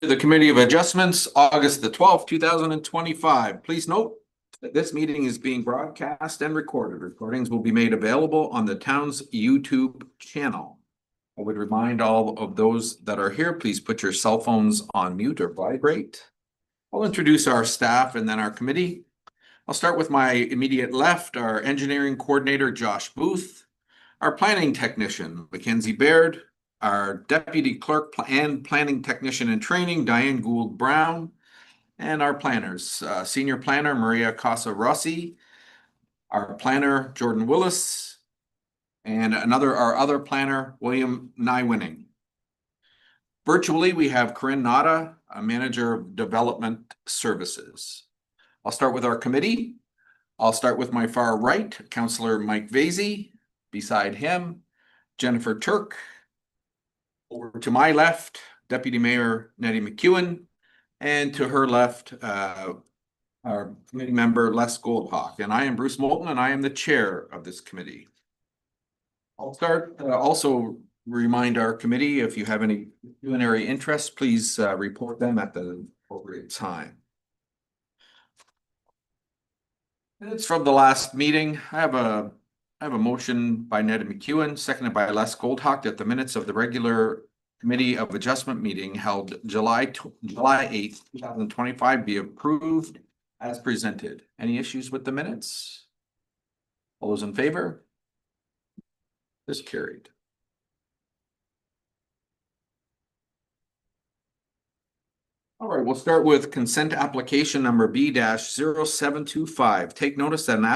The Committee of Adjustments, August the 12th, 2025. Please note that this meeting is being broadcast and recorded. Recordings will be made available on the town's YouTube channel. I would remind all of those that are here, please put your cell phones on mute or vibrate. I'll introduce our staff and then our committee. I'll start with my immediate left, our engineering coordinator, Josh Booth, our planning technician, Mackenzie Baird, our deputy clerk and planning technician in training, Diane Gould Brown, and our planners, senior planner, Maria Casa Rossi, our planner, Jordan Willis, and our other planner, William Nywinning. Virtually, we have Corinne Nada, a manager of development services. I'll start with our committee. I'll start with my far right, Councillor Mike Vasey. Beside him, Jennifer Turk. Over to my left, Deputy Mayor Nettie McEwen, and to her left, our committee member Les Goldhawk. And I am Bruce Moulton, and I am the chair of this committee. I'll start. Also remind our committee, if you have any pecuniary interests, please report them at the appropriate time. It's from the last meeting. I have a motion by Nettie McEwen, seconded by Les Goldhawk, that the minutes of the regular Committee of Adjustment meeting held July 8th, 2025 be approved as presented. Any issues with the minutes? All those in favor? This carried. All right, we'll start with consent application number B-0725. Take notice that an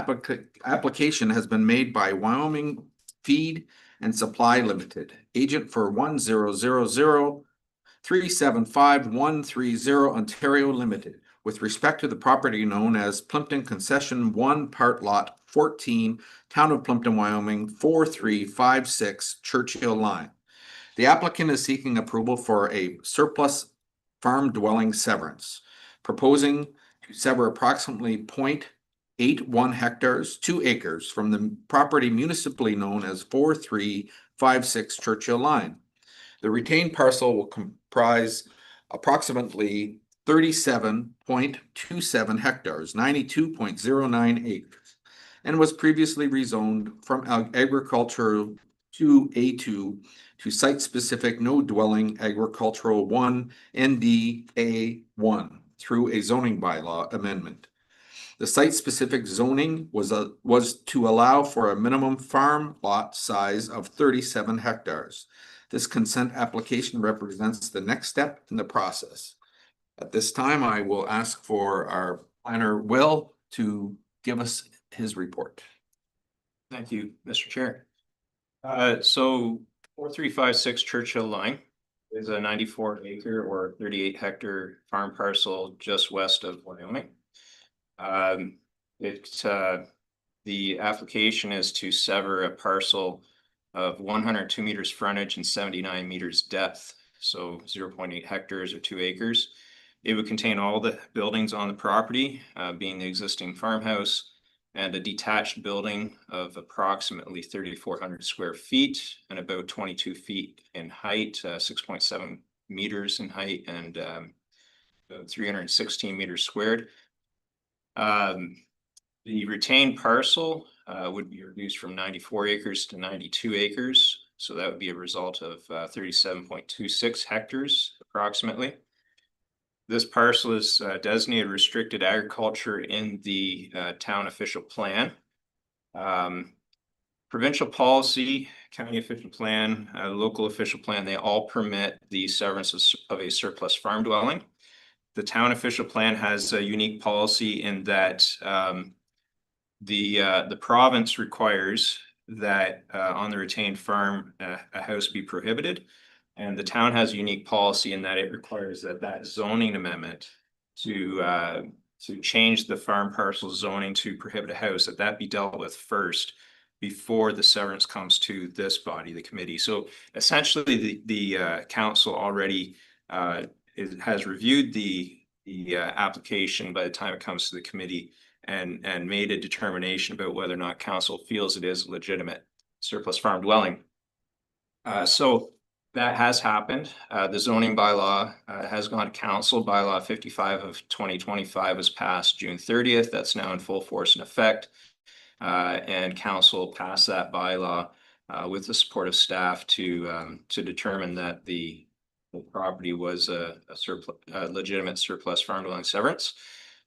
application has been made by Wyoming Feed and Supply Limited, agent for 100375130 Ontario Limited, with respect to the property known as Plympton Concession 1, Part Lot 14, Town of Plympton-Wyoming, 4356 Churchill Line. The applicant is seeking approval for a surplus farm dwelling severance, proposing to sever approximately 0.81 hectares, 2 acres, from the property municipally known as 4356 Churchill Line. The retained parcel will comprise approximately 37.27 hectares, 92.09 acres, and was previously rezoned from agricultural to A2 to site-specific no-dwelling agricultural 1 NDA 1 through a zoning bylaw amendment. The site-specific zoning was to allow for a minimum farm lot size of 37 hectares. This consent application represents the next step in the process. At this time, I will ask for our planner, Will, to give us his report. Thank you, Mr. Chair. So 4356 Churchill Line is a 94 acre or 38 hectare farm parcel just west of Wyoming. The application is to sever a parcel of 102 meters frontage and 79 meters depth, so 0.8 hectares or 2 acres. It would contain all the buildings on the property, being the existing farmhouse, and a detached building of approximately 3,400 square feet and about 22 feet in height, 6.7 meters in height, and 316 meters squared. The retained parcel would be reduced from 94 acres to 92 acres. So that would be a result of 37.26 hectares approximately. This parcel is designated restricted agriculture in the town official plan. Provincial policy, county official plan, local official plan, they all permit the severance of a surplus farm dwelling. The town official plan has a unique policy in that the province requires that on the retained farm a house be prohibited. And the town has a unique policy in that it requires that zoning amendment to change the farm parcel zoning to prohibit a house, that be dealt with first before the severance comes to this body, the committee. So essentially the council already has reviewed the application by the time it comes to the committee and made a determination about whether or not council feels it is a legitimate surplus farm dwelling. So That has happened. The zoning bylaw has gone to council. Bylaw 55 of 2025 was passed June 30th. That's now in full force and effect. And council passed that bylaw with the support of staff to determine that the property was a legitimate surplus farm dwelling severance.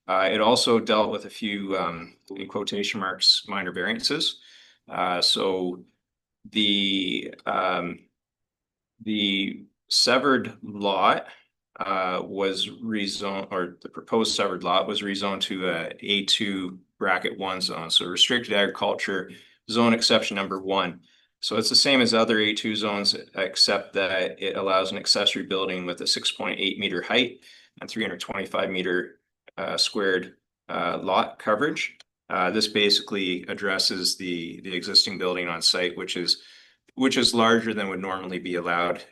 It also dealt with a few, in quotation marks, minor variances. So the severed lot was rezoned, or the proposed severed lot was rezoned to a A2 bracket 1 zone, so restricted agriculture zone exception number 1. So it's the same as other A2 zones, except that it allows an accessory building with a 6.8 meter height and 325 meter squared lot coverage. This basically addresses the existing building on site, which is larger than would normally be allowed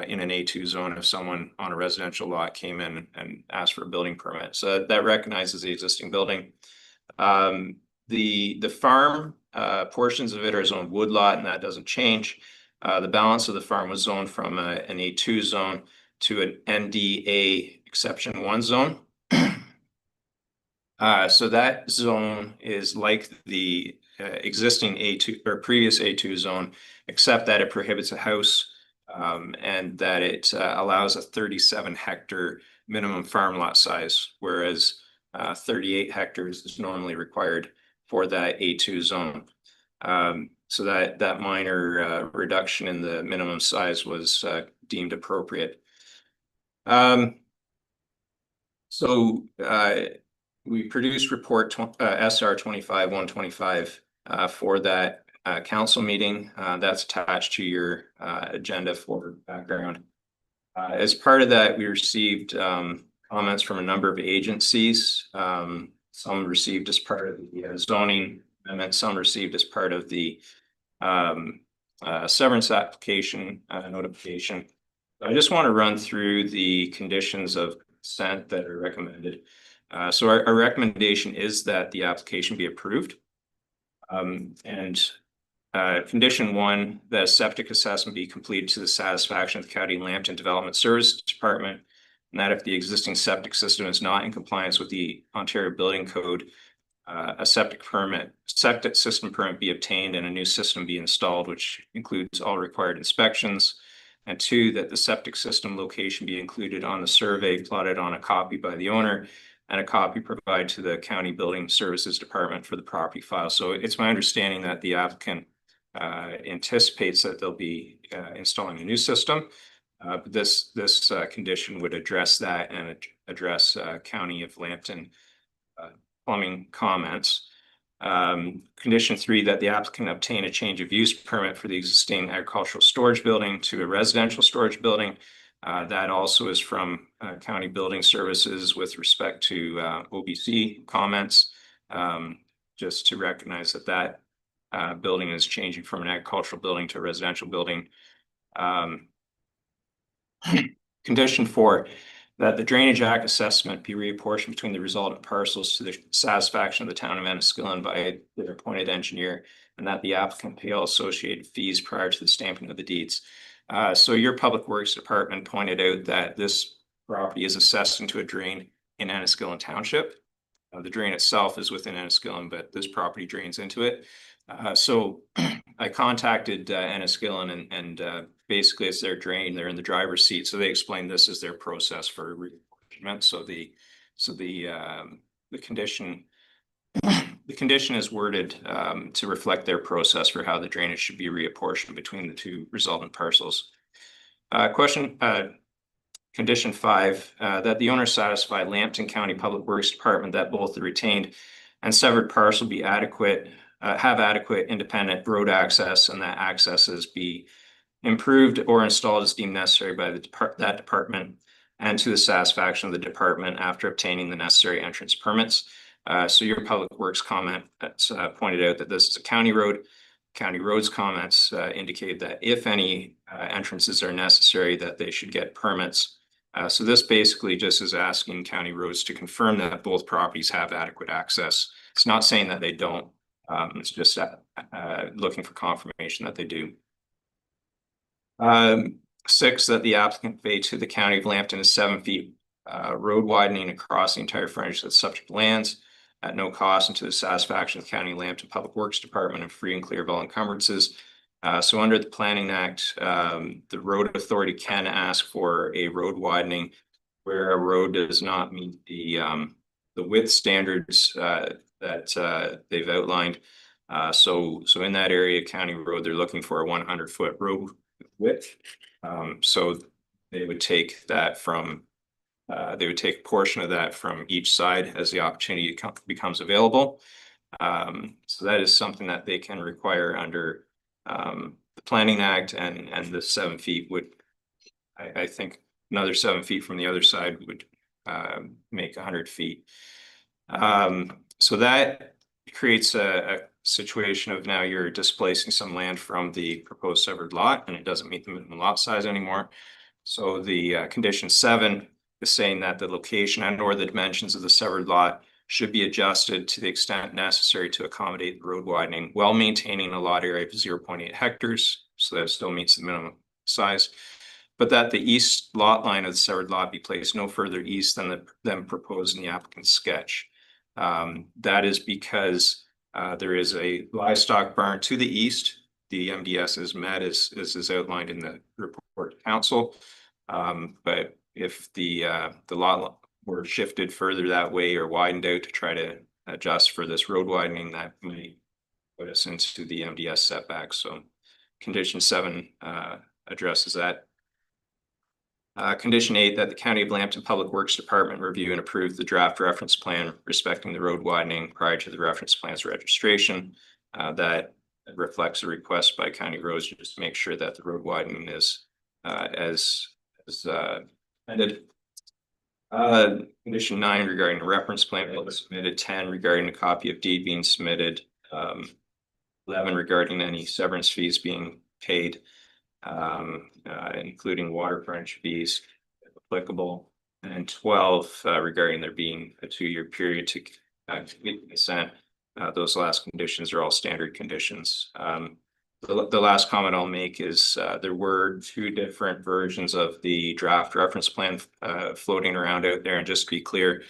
in an A2 zone if someone on a residential lot came in and asked for a building permit. So that recognizes the existing building. The farm portions of it are zoned woodlot, and that doesn't change. The balance of the farm was zoned from an A2 zone to an NDA exception 1 zone. So that zone is like the existing A2 or previous A2 zone, except that it prohibits a house and that it allows a 37 hectare minimum farm lot size, whereas 38 hectares is normally required for that A2 zone. So that minor reduction in the minimum size was deemed appropriate. So we produced report SR 25-125 for that council meeting. That's attached to your agenda for background. As part of that, we received comments from a number of agencies. Some received as part of the zoning amendment, some received as part of the severance application notification. I just want to run through the conditions of consent that are recommended. So our recommendation is that the application be approved. Condition 1, that a septic assessment be completed to the satisfaction of the County Lambton Development Services Department, and that if the existing septic system is not in compliance with the Ontario Building Code, a septic system permit be obtained and a new system be installed, which includes all required inspections. And 2, that the septic system location be included on the survey, plotted on a copy by the owner, and a copy provided to the County Building Services Department for the property file. So it's my understanding that the applicant anticipates that they'll be installing a new system. But this condition would address that and address County of Lambton plumbing comments. Condition 3, that the applicant obtain a change of use permit for the existing agricultural storage building to a residential storage building. That also is from County Building Services with respect to OBC comments, just to recognize that building is changing from an agricultural building to a residential building. Condition 4, that the Drainage Act assessment be reapportioned between the resultant parcels to the satisfaction of the town of Enniskillen by their appointed engineer, and that the applicant pay all associated fees prior to the stamping of the deeds. So your Public Works Department pointed out that this property is assessed into a drain in Enniskillen Township. The drain itself is within Enniskillen, but this property drains into it. So I contacted Enniskillen and basically it's their drain. They're in the driver's seat. So they explained this is their process for reapportionment. So the condition is worded to reflect their process for how the drainage should be reapportioned between the two resultant parcels. Condition 5, that the owner satisfy Lambton County Public Works Department that both the retained and severed parcel be adequate, have adequate independent road access, and that accesses be improved or installed as deemed necessary by that department and to the satisfaction of the department after obtaining the necessary entrance permits. So your Public Works comment pointed out that this is a county road. County roads comments indicate that if any entrances are necessary, that they should get permits. So this basically just is asking county roads to confirm that both properties have adequate access. It's not saying that they don't. It's just looking for confirmation that they do. 6, that the applicant convey to the County of Lambton a 7 feet road widening across the entire frontage of the subject lands at no cost and to the satisfaction of the County of Lambton Public Works Department and free and clear of all encumbrances. So under the Planning Act, the road authority can ask for a road widening where a road does not meet the width standards that they've outlined. So in that area, county road, they're looking for a 100-foot road width. So they would take that from, they would take a portion of that from each side as the opportunity becomes available. So that is something that they can require under the Planning Act, and the 7 feet would, I think another 7 feet from the other side would make 100 feet. So that creates a situation of now you're displacing some land from the proposed severed lot, and it doesn't meet the minimum lot size anymore. So the condition 7 is saying that the location and or the dimensions of the severed lot should be adjusted to the extent necessary to accommodate the road widening while maintaining a lot area of 0.8 hectares. So that it still meets the minimum size, but that the east lot line of the severed lot be placed no further east than proposed in the applicant's sketch. That is because there is a livestock barn to the east. The MDS is met as is outlined in the report to council. But if the lot were shifted further that way or widened out to try to adjust for this road widening, that may put us into the MDS setback. So condition 7 addresses that. Condition 8, that the County of Lambton Public Works Department review and approve the draft reference plan respecting the road widening prior to the reference plan's registration. That reflects a request by County Roads just to make sure that the road widening is as ended. Condition 9 regarding the reference plan will be submitted. 10 regarding a copy of deed being submitted. 11 regarding any severance fees being paid, including water frontage fees if applicable, and 12 regarding there being a 2-year period to complete consent. Those last conditions are all standard conditions. The last comment I'll make is there were 2 different versions of the draft reference plan floating around out there, and just to be clear,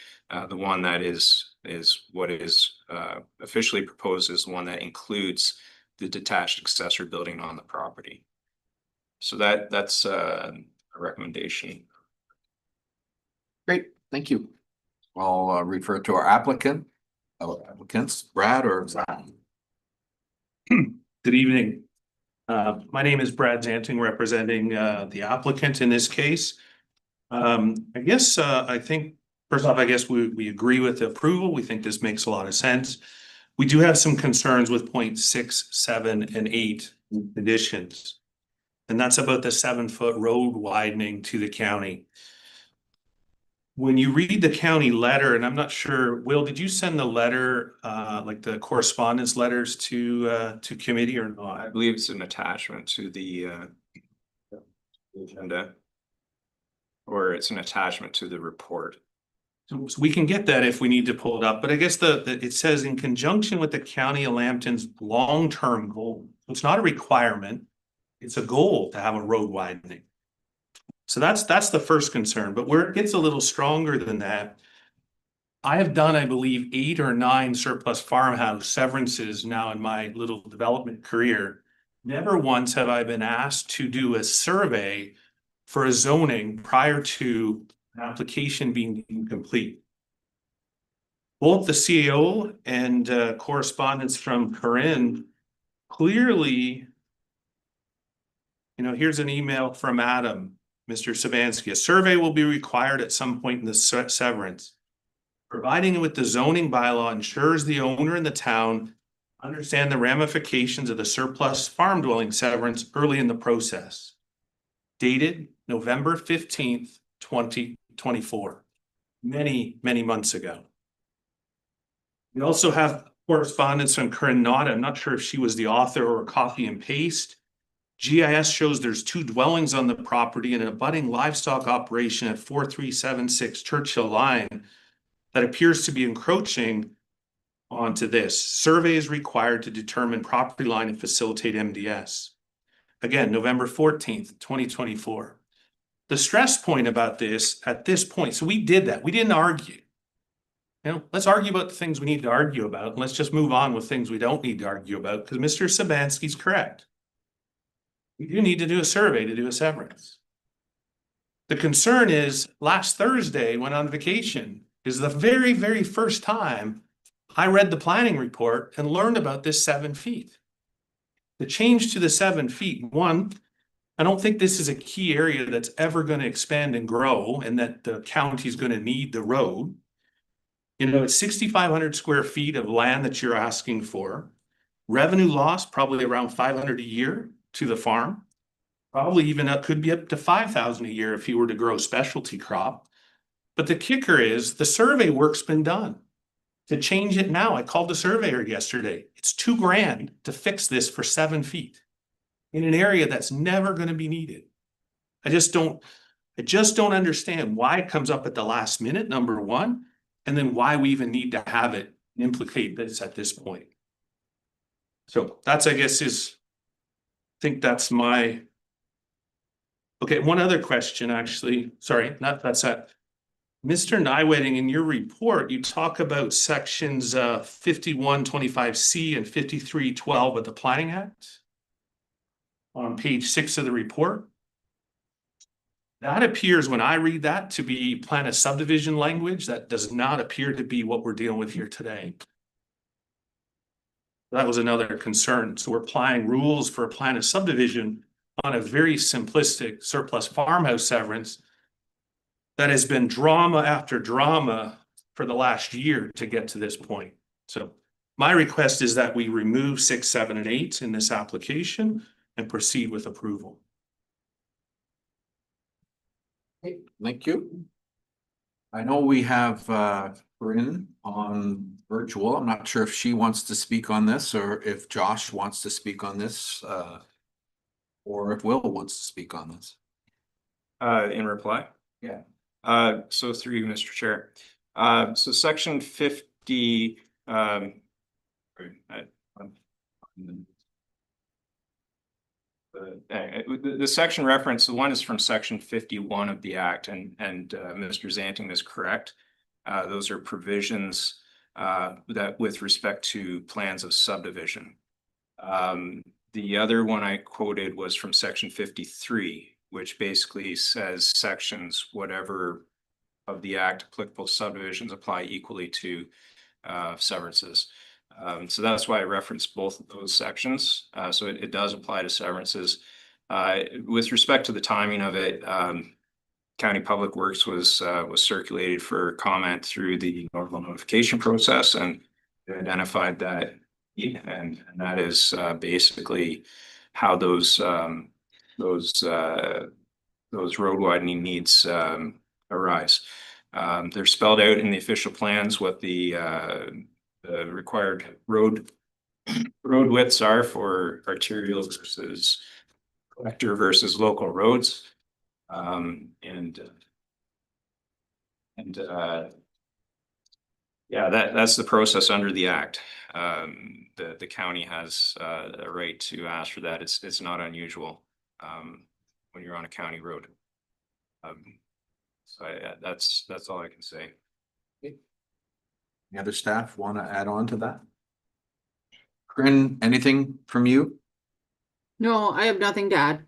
the one that is what is officially proposed is the one that includes the detached accessory building on the property. So that's a recommendation. Great, thank you. I'll refer to our applicants, Brad or Zach. Good evening. My name is Brad Zanting, representing the applicant in this case. I guess I think first off, I guess we agree with the approval. We think this makes a lot of sense. We do have some concerns with points 6, 7, and 8 conditions. And that's about the 7-foot road widening to the county. When you read the county letter, and I'm not sure, Will, did you send the letter, like the correspondence letters to committee or not? I believe it's an attachment to the agenda, or it's an attachment to the report. So we can get that if we need to pull it up, but I guess it says in conjunction with the County of Lambton's long-term goal. It's not a requirement. It's a goal to have a road widening. So that's the first concern, but where it gets a little stronger than that, I have done, I believe, 8 or 9 surplus farmhouse severances now in my little development career. Never once have I been asked to do a survey for a zoning prior to an application being complete. Both the CAO and correspondence from Corinne clearly, here's an email from Adam, Mr. Savansky. A survey will be required at some point in the severance. Providing with the zoning bylaw ensures the owner and the town understand the ramifications of the surplus farm dwelling severance early in the process. Dated November 15th, 2024. Many, many months ago. We also have correspondence from Corinne Nada. I'm not sure if she was the author or copy and paste. GIS shows there's 2 dwellings on the property and an abutting livestock operation at 4376 Churchill line that appears to be encroaching onto this. Survey is required to determine property line and facilitate MDS. Again, November 14th, 2024. The stress point about this at this point, so we did that. We didn't argue. You know, let's argue about the things we need to argue about. And let's just move on with things we don't need to argue about, because Mr. Sabansky's correct. We do need to do a survey to do a severance. The concern is last Thursday, when on vacation, is the very, very first time I read the planning report and learned about this 7 feet. The change to the 7 feet, one, I don't think this is a key area that's ever going to expand and grow and that the county's going to need the road. You know, it's 6,500 square feet of land that you're asking for. Revenue loss, probably around 500 a year to the farm. Probably even could be up to 5,000 a year if you were to grow specialty crop. But the kicker is the survey work's been done. To change it now, I called the surveyor yesterday. It's $2,000 to fix this for 7 feet in an area that's never going to be needed. I just don't understand why it comes up at the last minute, number one, and then why we even need to have it implicate this at this point. So that's, I guess, I think that's my. Okay, one other question, actually. Sorry, that's that. Mr. Nywedding, in your report, you talk about sections 5125C and 5312 of the Planning Act on page 6 of the report. That appears, when I read that, to be plan of subdivision language. That does not appear to be what we're dealing with here today. That was another concern. So we're applying rules for a plan of subdivision on a very simplistic surplus farmhouse severance that has been drama after drama for the last year to get to this point. So my request is that we remove 6, 7, and 8 in this application and proceed with approval. Okay, thank you. I know we have Corinne on virtual. I'm not sure if she wants to speak on this or if Josh wants to speak on this, or if Will wants to speak on this. In reply? Yeah. So through you, Mr. Chair. So section 50, the section reference, the one is from section 51 of the Act, and Mr. Zanting is correct. Those are provisions that with respect to plans of subdivision. The other one I quoted was from section 53, which basically says sections, whatever of the Act applicable subdivisions apply equally to severances. So that's why I referenced both of those sections. So it does apply to severances. With respect to the timing of it, County Public Works was circulated for comment through the normal notification process, and they identified that, and that is basically how those road widening needs arise. They're spelled out in the official plans what the required road widths are for arterial versus collector versus local roads. Yeah, that's the process under the Act. The county has a right to ask for that. It's not unusual when you're on a county road. So that's all I can say. Any other staff want to add on to that? Corinne, anything from you? No, I have nothing to add.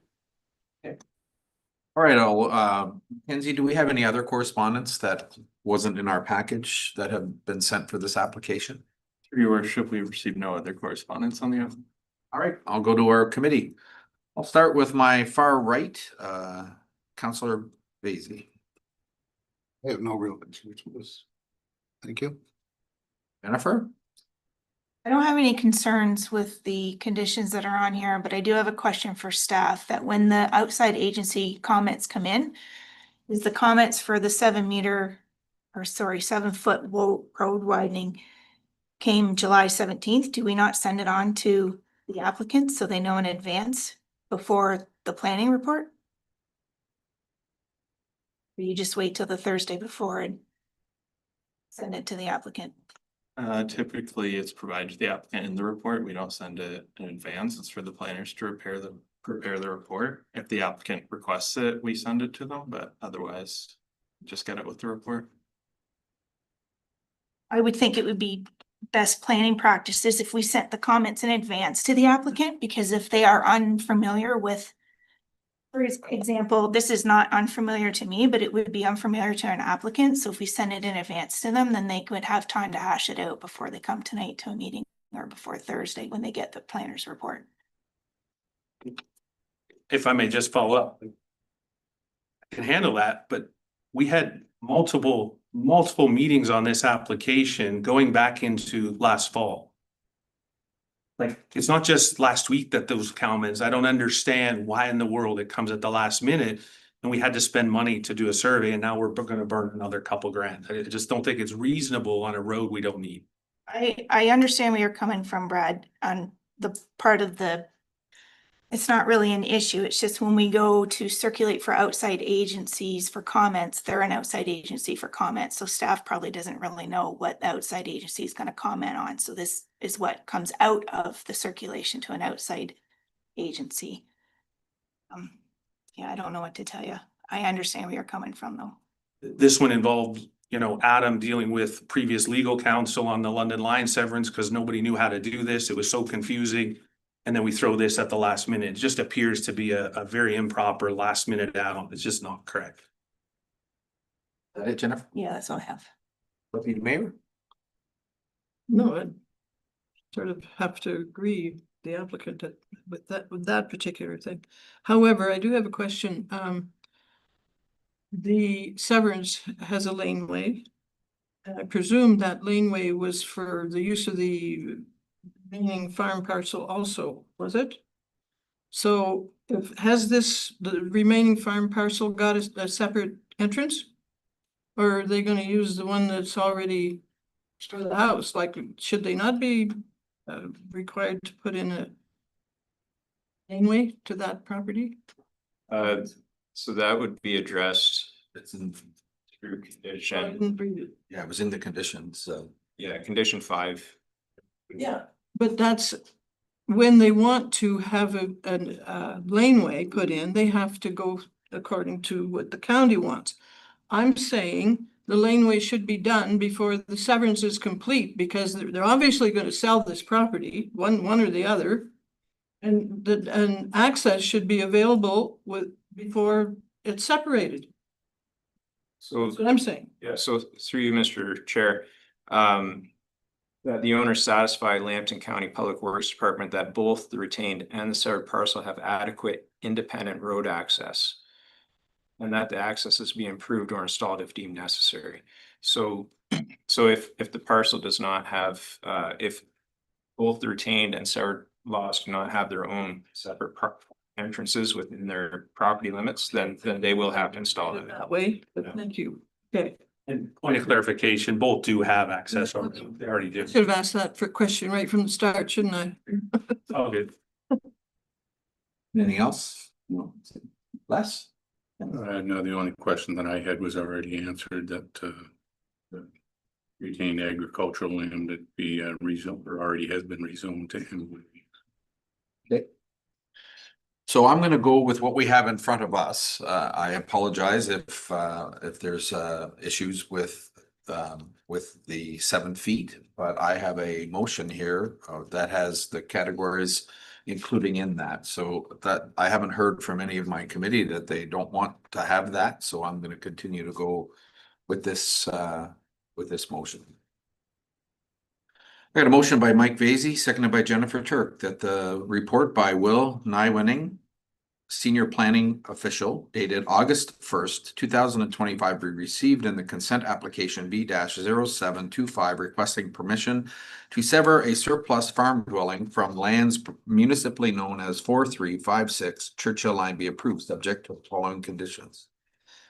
All right, Kenzie, do we have any other correspondence that wasn't in our package that have been sent for this application? Your worship, we received no other correspondence on the. All right, I'll go to our committee. I'll start with my far right, Councillor Vasey. I have no real concerns with this. Thank you. Jennifer? I don't have any concerns with the conditions that are on here, but I do have a question for staff that when the outside agency comments come in, is the comments for the 7 foot road widening came July 17th. Do we not send it on to the applicants so they know in advance before the planning report? Or you just wait till the Thursday before and send it to the applicant? Typically it's provided to the applicant in the report. We don't send it in advance. It's for the planners to prepare the prepare the report. If the applicant requests it, we send it to them, but otherwise just get it with the report. I would think it would be best planning practices if we sent the comments in advance to the applicant, because if they are unfamiliar with, for example, this is not unfamiliar to me, but it would be unfamiliar to an applicant. So if we send it in advance to them, then they could have time to hash it out before they come tonight to a meeting or before Thursday when they get the planner's report. If I may just follow up. I can handle that, but we had multiple meetings on this application going back into last fall. Like, it's not just last week that those comments, I don't understand why in the world it comes at the last minute. And we had to spend money to do a survey and now we're gonna burn another couple grand. I just don't think it's reasonable on a road we don't need. I understand where you're coming from, Brad, on the part of the, it's not really an issue. It's just when we go to circulate for outside agencies for comments, they're an outside agency for comments. So staff probably doesn't really know what the outside agency is going to comment on. So this is what comes out of the circulation to an outside agency. Yeah, I don't know what to tell you. I understand where you're coming from though. This one involved, you know, Adam dealing with previous legal counsel on the London line severance because nobody knew how to do this. It was so confusing. And then we throw this at the last minute. It just appears to be a very improper last minute add-on. It's just not correct. Is that it, Jennifer? Yeah, that's all I have. Deputy Mayor? No, I sort of have to agree the applicant with that particular thing. However, I do have a question. The Severance has a laneway. And I presume that laneway was for the use of the remaining farm parcel also, was it? So has the remaining farm parcel got a separate entrance? Or are they gonna use the one that's already for the house? Like, should they not be required to put in a laneway to that property? So that would be addressed It's in, through I condition, didn't read it. yeah, it was in the conditions, so. yeah, condition 5. Yeah, but that's when they want to have a laneway put in, they have to go according to what the county wants. I'm saying the laneway should be done before the severance is complete, because they're obviously going to sell this property, one or the other. And access should be available before it's separated. So That's what I'm saying. yeah, so through you, Mr. Chair, that the owner satisfy Lambton County Public Works Department that both the retained and the severed parcel have adequate independent road access. And that the access is be improved or installed if deemed necessary. So if the parcel does not have, if both the retained and severed lots do not have their own separate entrances within their property limits, then they will have to install it. That way, but thank you. Okay, And point of clarification, both do have access. Or they already do. should have asked that question right from the start, shouldn't I? Oh, good. Anything else? No. Les? No, the only question that I had was already answered, that the retained agricultural land that be rezoned or already has been rezoned to him. Okay. So I'm gonna go with what we have in front of us. I apologize if there's issues with the 7 feet, but I have a motion here that has the categories including in that. So that I haven't heard from any of my committee that they don't want to have that. So I'm gonna continue to go with this motion. I got a motion by Mike Vasey, seconded by Jennifer Turk, that the report by Will Nywinning, Senior Planning Official, dated August 1st, 2025, be received in the consent application B-0725, requesting permission to sever a surplus farm dwelling from lands municipally known as 4356 Churchill line be approved, subject to the following conditions.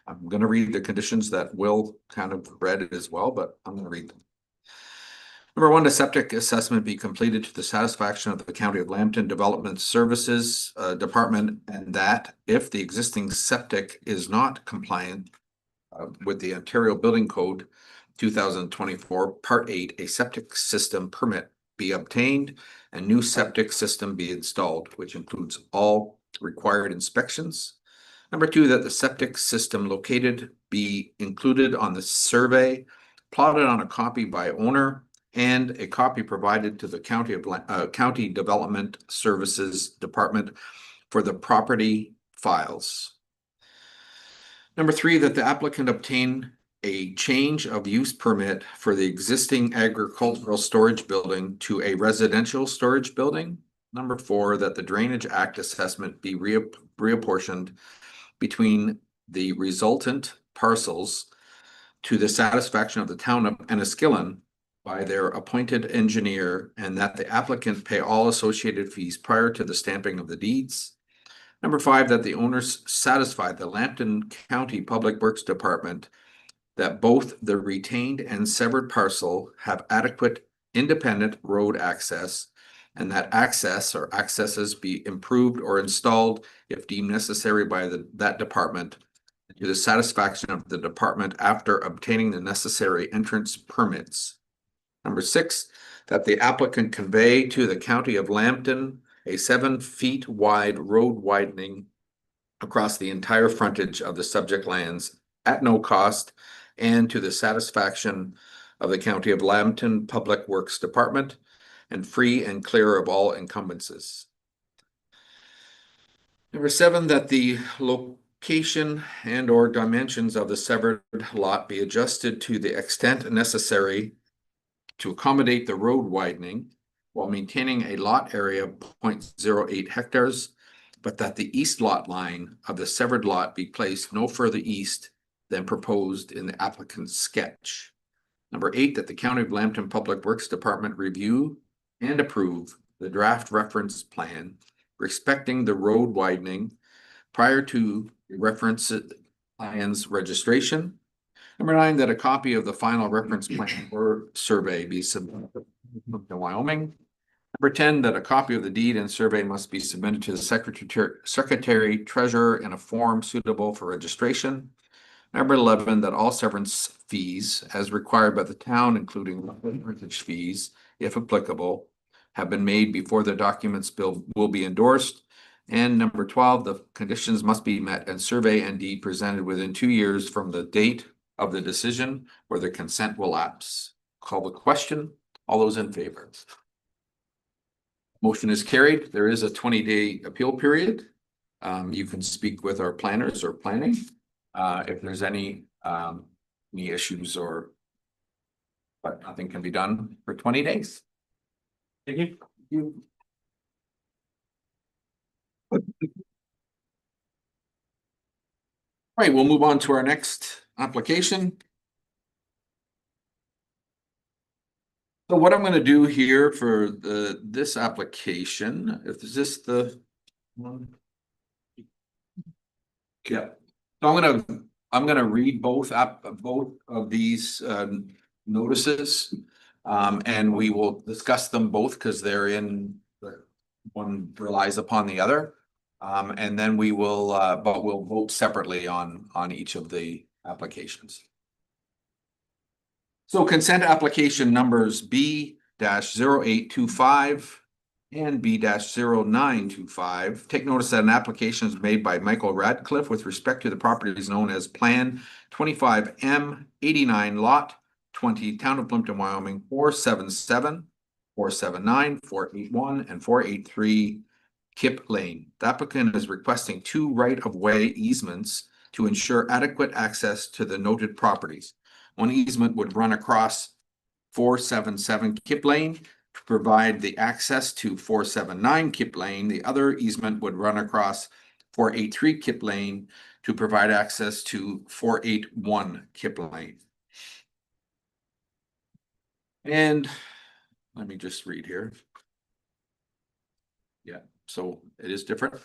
I'm going to read the conditions that Will kind of read as well, but I'm going to read them. Number 1, the septic assessment be completed to the satisfaction of the County of Lambton Development Services Department, and that if the existing septic is not compliant with the Ontario Building Code 2024 Part 8, a septic system permit be obtained and new septic system be installed, which includes all required inspections. Number 2, that the septic system located be included on the survey, plotted on a copy by owner, and a copy provided to the County Development Services Department for the property files. Number 3, that the applicant obtain a change of use permit for the existing agricultural storage building to a residential storage building. Number 4, that the Drainage Act assessment be reapportioned between the resultant parcels to the satisfaction of the town of Enniskillen by their appointed engineer, and that the applicant pay all associated fees prior to the stamping of the deeds. Number 5, that the owners satisfy the Lambton County Public Works Department that both the retained and severed parcel have adequate independent road access, and that access or accesses be improved or installed if deemed necessary by that department to the satisfaction of the department after obtaining the necessary entrance permits. Number 6, that the applicant convey to the County of Lambton a 7 feet wide road widening across the entire frontage of the subject lands at no cost and to the satisfaction of the County of Lambton Public Works Department and free and clear of all encumbrances. Number 7, that the location and or dimensions of the severed lot be adjusted to the extent necessary to accommodate the road widening while maintaining a lot area of 0.08 hectares, but that the east lot line of the severed lot be placed no further east than proposed in the applicant's sketch. Number 8, that the County of Lambton Public Works Department review and approve the draft reference plan respecting the road widening prior to the reference plan's registration. Number 9, that a copy of the final reference plan or survey be submitted to Wyoming. Number 10, that a copy of the deed and survey must be submitted to the secretary treasurer in a form suitable for registration. Number 11, that all severance fees as required by the town, including heritage fees, if applicable, have been made before the documents will be endorsed. And number 12, the conditions must be met and survey and deed presented within 2 years from the date of the decision or the consent will lapse. Call the question. All those in favor? Motion is carried. There is a 20-day appeal period. You can speak with our planners or planning if there's any issues but nothing can be done for 20 days. Thank you. All right, we'll move on to our next application. So what I'm going to do here for this application, if is this the one? Yeah. So I'm gonna read both of these notices, and we will discuss them both because they're in one relies upon the other, and then we will but we'll vote separately on each of the applications. So consent application numbers B-0825 and B-0925. Take notice that an application is made by Michael Radcliffe with respect to the properties known as Plan 25M89 Lot 20, Town of Plympton, Wyoming, 477, 479, 481, and 483 Kip Lane. The applicant is requesting 2 right-of-way easements to ensure adequate access to the noted properties. One easement would run across 477 Kip Lane to provide the access to 479 Kip Lane. The other easement would run across 483 Kip Lane to provide access to 481 Kip Lane. And let me just read here. Yeah, so it is different.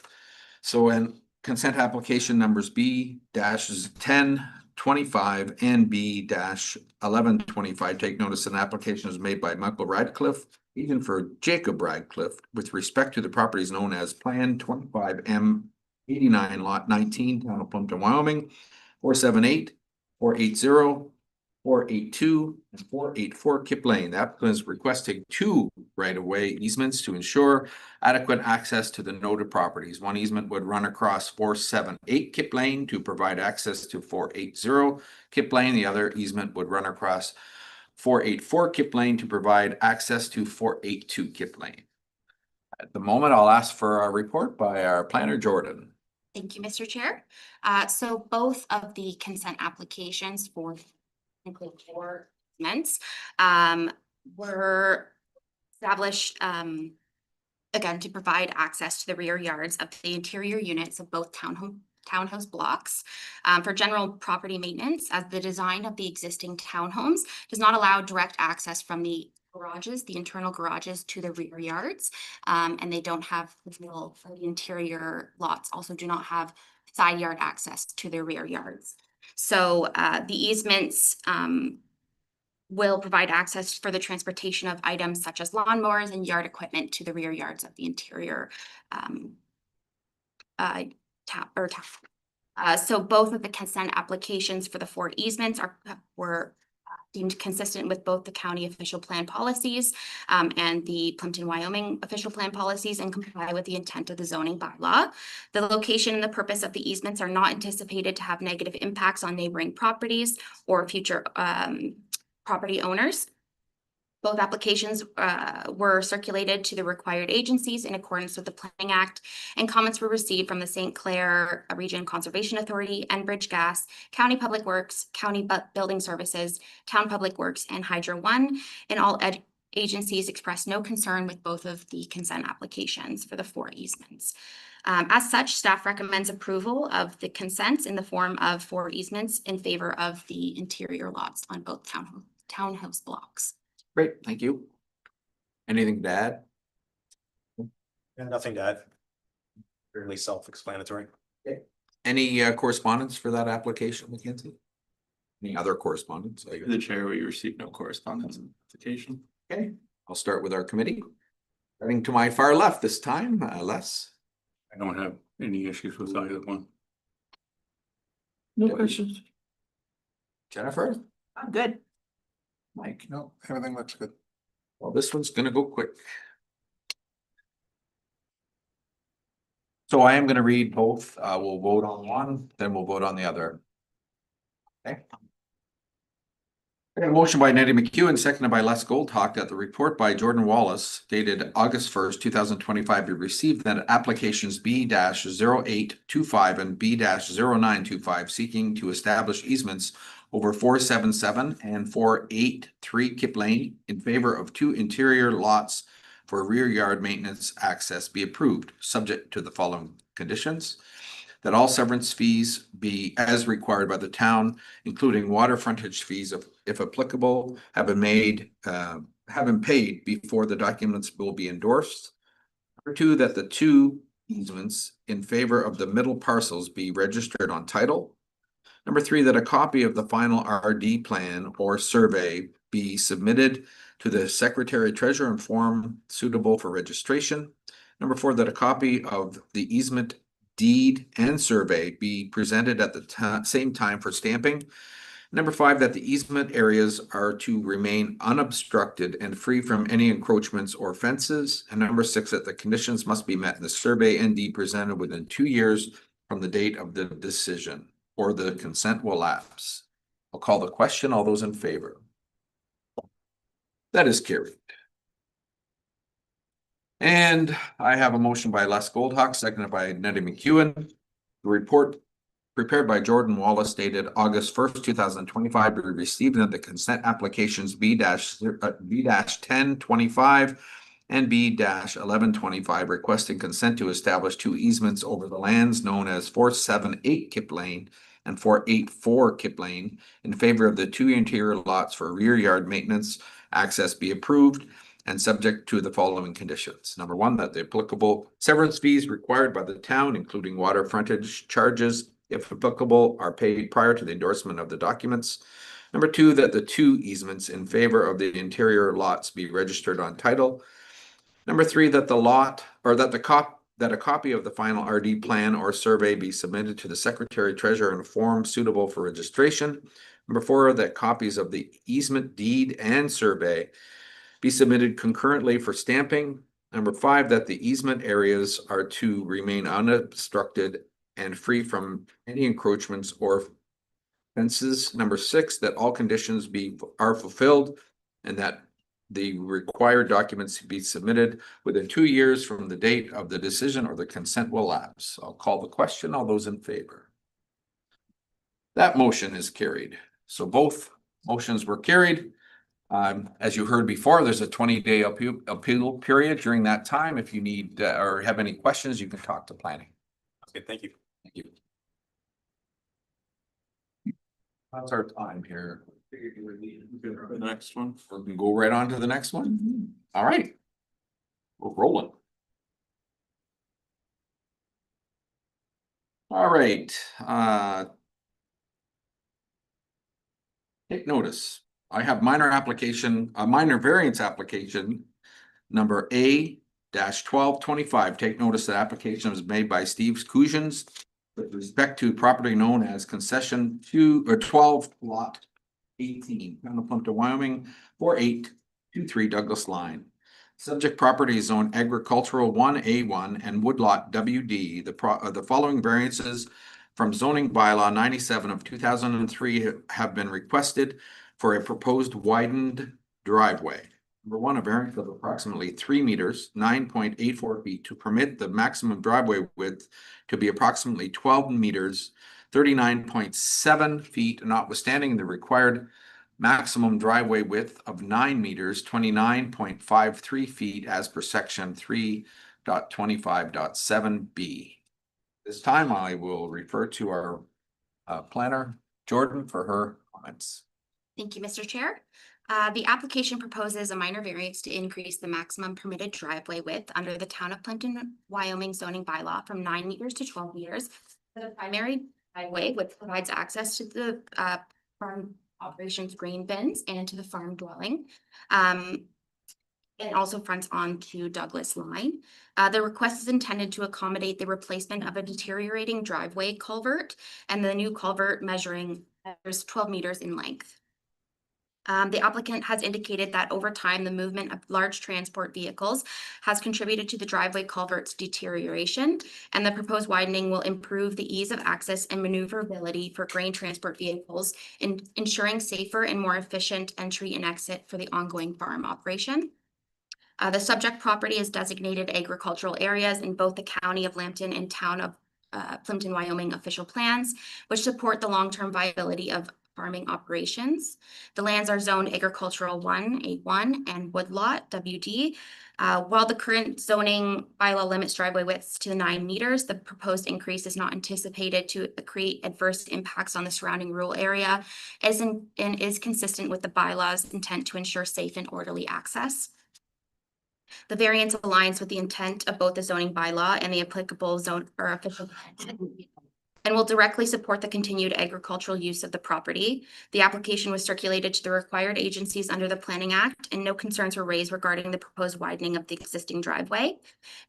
So in consent application numbers B-1025 and B-1125, take notice an application is made by Michael Radcliffe, agent for Jacob Radcliffe, with respect to the properties known as Plan 25M89 Lot 19, Town of Plympton, Wyoming, 478, 480, 482 and 484 Kip Lane. The applicant is requesting two right-of-way easements to ensure adequate access to the noted properties. One easement would run across 478 Kip Lane to provide access to 480 Kip Lane. The other easement would run across 484 Kip Lane to provide access to 482 Kip Lane. At the moment, I'll ask for a report by our planner, Jordan. Thank you, Mr. Chair. So both of the consent applications for include four easements were established again to provide access to the rear yards of the interior units of both townhouse blocks for general property maintenance, as the design of the existing townhomes does not allow direct access from the garages, the internal garages, to the rear yards, and they don't have the interior lots also do not have side yard access to the rear yards. So the easements will provide access for the transportation of items such as lawnmowers and yard equipment to the rear yards of the interior so both of the consent applications for the four easements were deemed consistent with both the county official plan policies and the Plympton-Wyoming official plan policies, and comply with the intent of the zoning bylaw. The location and the purpose of the easements are not anticipated to have negative impacts on neighboring properties or future property owners. Both applications were circulated to the required agencies in accordance with the Planning Act, and comments were received from the St. Clair Region Conservation Authority, Enbridge Gas, County Public Works, County Building Services, Town Public Works, and Hydro One. And all agencies expressed no concern with both of the consent applications for the four easements. As such, staff recommends approval of the consents in the form of four easements in favor of the interior lots on both townhouse blocks. Great, thank you. Anything to add? Nothing to add. Fairly self-explanatory. Okay. Any correspondence for that application, Mackenzie? Any other correspondence? The chair, we received no correspondence application. Okay, I'll start with our committee. Starting to my far left this time, Les. I don't have any issues with either one. No questions. Jennifer? I'm good. Mike? No, everything looks good. Well, this one's gonna go quick. So I am gonna read both. We'll vote on one, then we'll vote on the other. Okay. I got a motion by Nettie McEwen, seconded by Les Goldhawk, that the report by Jordan Wallace dated August 1st, 2025 be received, that applications B-0825 and B-0925 seeking to establish easements over 477 and 483 Kip Lane in favor of two interior lots for rear yard maintenance access be approved, subject to the following conditions: that all severance fees be as required by the town, including water frontage fees, if applicable, have been paid before the documents will be endorsed. Number two, that the two easements in favor of the middle parcels be registered on title. Number three, that a copy of the final RD plan or survey be submitted to the Secretary Treasurer in form suitable for registration. Number four, that a copy of the easement deed and survey be presented at the same time for stamping. Number five, that the easement areas are to remain unobstructed and free from any encroachments or fences. And number six, that the conditions must be met in the survey and deed presented within 2 years from the date of the decision, or the consent will lapse. I'll call the question. All those in favor? That is carried. And I have a motion by Les Goldhawk, seconded by Nettie McEwen. The report prepared by Jordan Wallace dated August 1st, 2025 be received, and that the consent applications B-1025 and B-1125 requesting consent to establish two easements over the lands known as 478 Kip Lane and 484 Kip Lane in favor of the two interior lots for rear yard maintenance access be approved, and subject to the following conditions. Number one, that the applicable severance fees required by the town, including water frontage charges, if applicable, are paid prior to the endorsement of the documents. Number two, that the two easements in favor of the interior lots be registered on title. Number three, that a copy of the final RD plan or survey be submitted to the Secretary Treasurer in a form suitable for registration. Number 4, that copies of the easement deed and survey be submitted concurrently for stamping. Number 5, that the easement areas are to remain unobstructed and free from any encroachments or fences. Number 6, that all conditions are fulfilled and that the required documents be submitted within 2 years from the date of the decision or the consent will lapse. I'll call the question. All those in favor? That motion is carried. So both motions were carried. As you heard before, there's a 20-day appeal period. During that time, if you need or have any questions, you can talk to planning. Okay, thank you. Thank you. That's our time here. The next one. We can go right on to the next one. All right. We're rolling. All right. Take notice. I have a minor variance application number A-1225. Take notice that application was made by Steve Cousins with respect to property known as concession 12 lot 18, town of Plympton-Wyoming, 4823 Douglas Line. Subject property is zoned agricultural 1A1 and woodlot WD. The following variances from zoning bylaw 97 of 2003 have been requested for a proposed widened driveway. Number 1, a variance of approximately 3 meters, 9.84 feet to permit the maximum driveway width to be approximately 12 meters, 39.7 feet, notwithstanding the required maximum driveway width of 9 meters, 29.53 feet as per section 3.25.7B. This time I will refer to our planner, Jordan, for her comments. Thank you, Mr. Chair. The application proposes a minor variance to increase the maximum permitted driveway width under the town of Plympton-Wyoming zoning bylaw from 9 meters to 12 meters. The primary driveway, which provides access to the farm operations grain bins and to the farm dwelling. And also fronts onto Douglas Line. The request is intended to accommodate the replacement of a deteriorating driveway culvert and the new culvert measuring 12 meters in length. The applicant has indicated that over time, the movement of large transport vehicles has contributed to the driveway culvert's deterioration, and the proposed widening will improve the ease of access and maneuverability for grain transport vehicles, ensuring safer and more efficient entry and exit for the ongoing farm operation. The subject property is designated agricultural areas in both the County of Lambton and Town of Plympton-Wyoming official plans, which support the long-term viability of farming operations. The lands are zoned agricultural 1A1 and woodlot WD. While the current zoning bylaw limits driveway widths to 9 meters, the proposed increase is not anticipated to create adverse impacts on the surrounding rural area and is consistent with the bylaw's intent to ensure safe and orderly access. The variance aligns with the intent of both the zoning bylaw and the applicable zone or official and will directly support the continued agricultural use of the property. The application was circulated to the required agencies under the Planning Act, and no concerns were raised regarding the proposed widening of the existing driveway.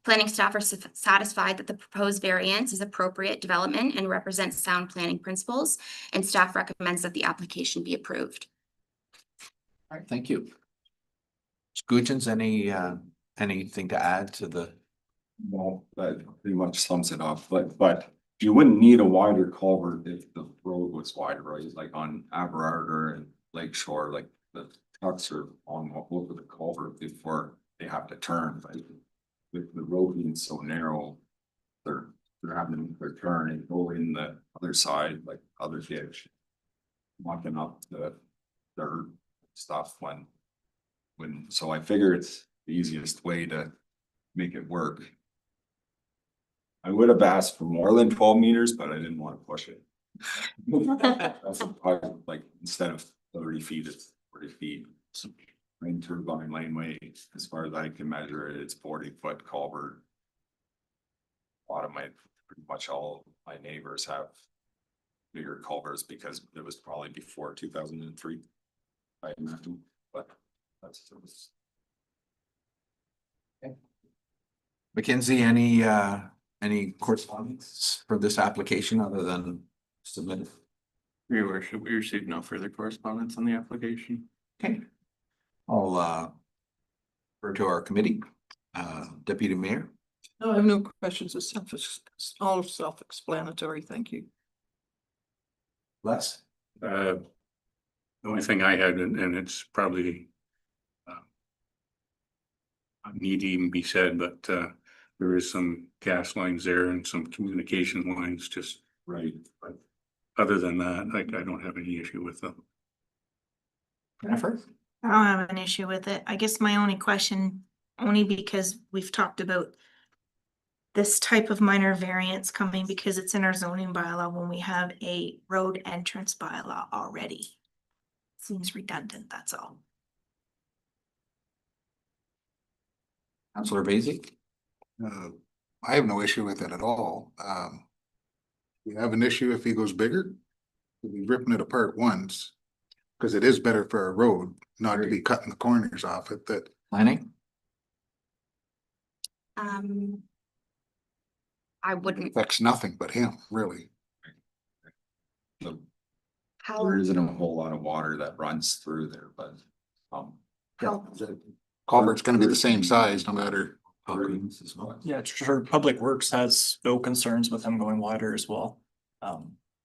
Planning staff are satisfied that the proposed variance is appropriate development and represents sound planning principles, and staff recommends that the application be approved. All right, thank you. Scoochins, anything to add to the? No, that pretty much sums it up, but you wouldn't need a wider culvert if the road was wider, right? Like on Aberarder and Lakeshore, like the trucks are on over the culvert before they have to turn, but with the road being so narrow, they're having their turn and go in the other side, like other ditch, walking up the dirt stuff so I figure it's the easiest way to make it work. I would have asked for more than 12 meters, but I didn't want to push it. That's like instead of 30 feet, it's 40 feet. Rain turbine laneway, as far as I can measure it, it's 40-foot culvert. A lot of pretty much all my neighbors have bigger culverts because it was probably before 2003. I imagine, but that's Mackenzie, any correspondence for this application other than submitted? Your worship, we received no further correspondence on the application. Okay. I'll refer to our committee. Deputy Mayor. No, I have no questions. It's all self-explanatory. Thank you. Les? The only thing I had, and it's probably need to even be said, but there is some gas lines there and some communication lines just right. But other than that, I don't have any issue with them. Jennifer? I don't have an issue with it. I guess my only question, only because we've talked about this type of minor variance coming because it's in our zoning bylaw when we have a road entrance bylaw already. Seems redundant, that's all. Councillor Basie? I have no issue with it at all. We have an issue if he goes bigger. We'll be ripping it apart once. Cause it is better for a road, not to be cutting the corners off it that. Planning? I wouldn't. Affects nothing but him, really. How, There isn't a whole lot of water that runs through there, but, how, Culvert's gonna be the same size no matter. Yeah, sure. Public Works has no concerns with them going wider as well.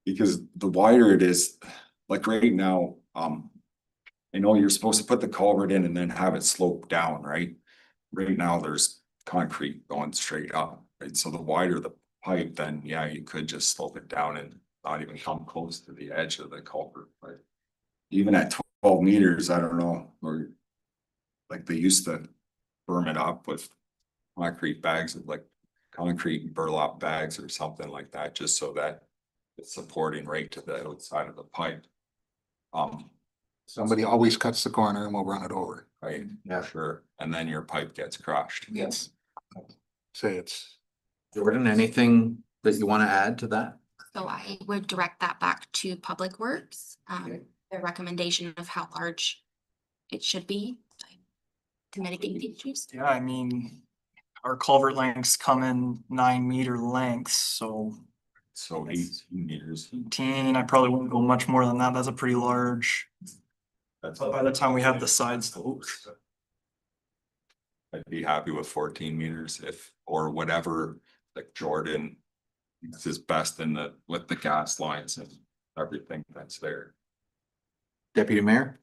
because the wider it is, like right now, I know you're supposed to put the culvert in and then have it slope down, right? Right now, there's concrete going straight up, right? So the wider the pipe, then yeah, you could just slope it down and not even come close to the edge of the culvert, but even at 12 meters, I don't know, or like they used to firm it up with concrete bags, like concrete burlap bags or something like that, just so that it's supporting right to the outside of the pipe. Somebody always cuts the corner and we'll run it over. Right, Yeah. sure, and then your pipe gets crushed. Yes. Say it's. Jordan, anything that you want to add to that? so I would direct that back to Public Works, their recommendation of how large it should be to mitigate the issues. Yeah, I mean, our culvert lengths come in 9-meter lengths, so So 18 meters. 18, I probably wouldn't go much more than that. That's a pretty large. That's But by the time we have the side slopes. I'd be happy with 14 meters if, or whatever, like Jordan. It's his best in the, with the gas lines and everything that's there. Deputy Mayor?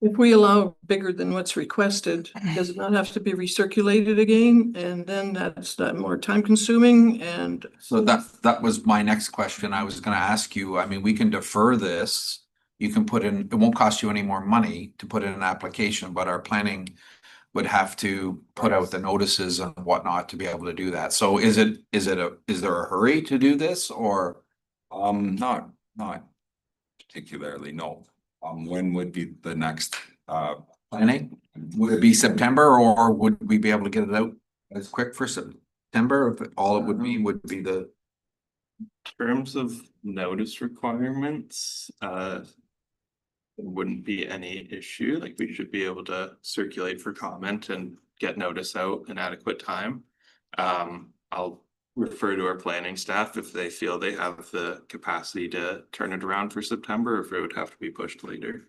If we allow bigger than what's requested, does it not have to be recirculated again? And then that's more time consuming and. So that was my next question. I was gonna ask you, I mean, we can defer this. You can put in, it won't cost you any more money to put in an application, but our planning would have to put out the notices and whatnot to be able to do that. So is there a hurry to do this or? Not particularly, no. When would be the next, Planning? Would it be September or would we be able to get it out as quick for September? If all it would be the, Terms of notice requirements, there wouldn't be any issue, like we should be able to circulate for comment and get notice out in adequate time. I'll refer to our planning staff if they feel they have the capacity to turn it around for September, or if it would have to be pushed later.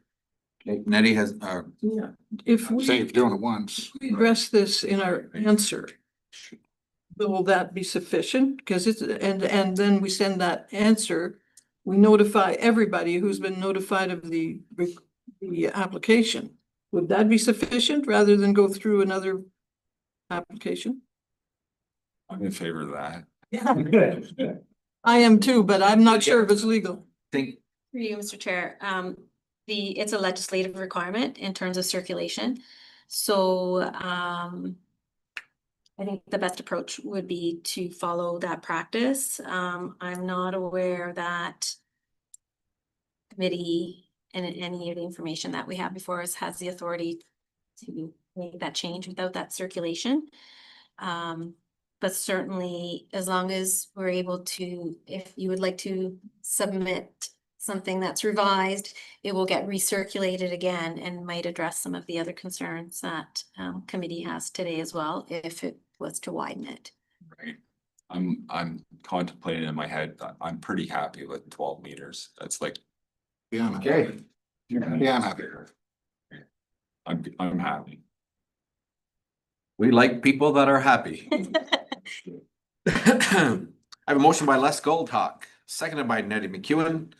Nettie has, Yeah, if we. Say if you're doing it once. We address this in our answer. Will that be sufficient? Because it's, and then we send that answer. We notify everybody who's been notified of the application. Would that be sufficient rather than go through another application? I'm in favor of that. Yeah. I am too, but I'm not sure if it's legal. think, Through you, Mr. Chair, it's a legislative requirement in terms of circulation. So, I think the best approach would be to follow that practice. I'm not aware that committee and any of the information that we have before us has the authority to make that change without that circulation. But certainly, as long as we're able to, if you would like to submit something that's revised, it will get recirculated again and might address some of the other concerns that committee has today as well, if it was to widen it. Right. I'm contemplating in my head, I'm pretty happy with 12 meters. That's like Yeah, I'm happy. Okay. Yeah, I'm happy. I'm happy. We like people that are happy. I have a motion by Les Goldhawk, seconded by Nettie McEwen,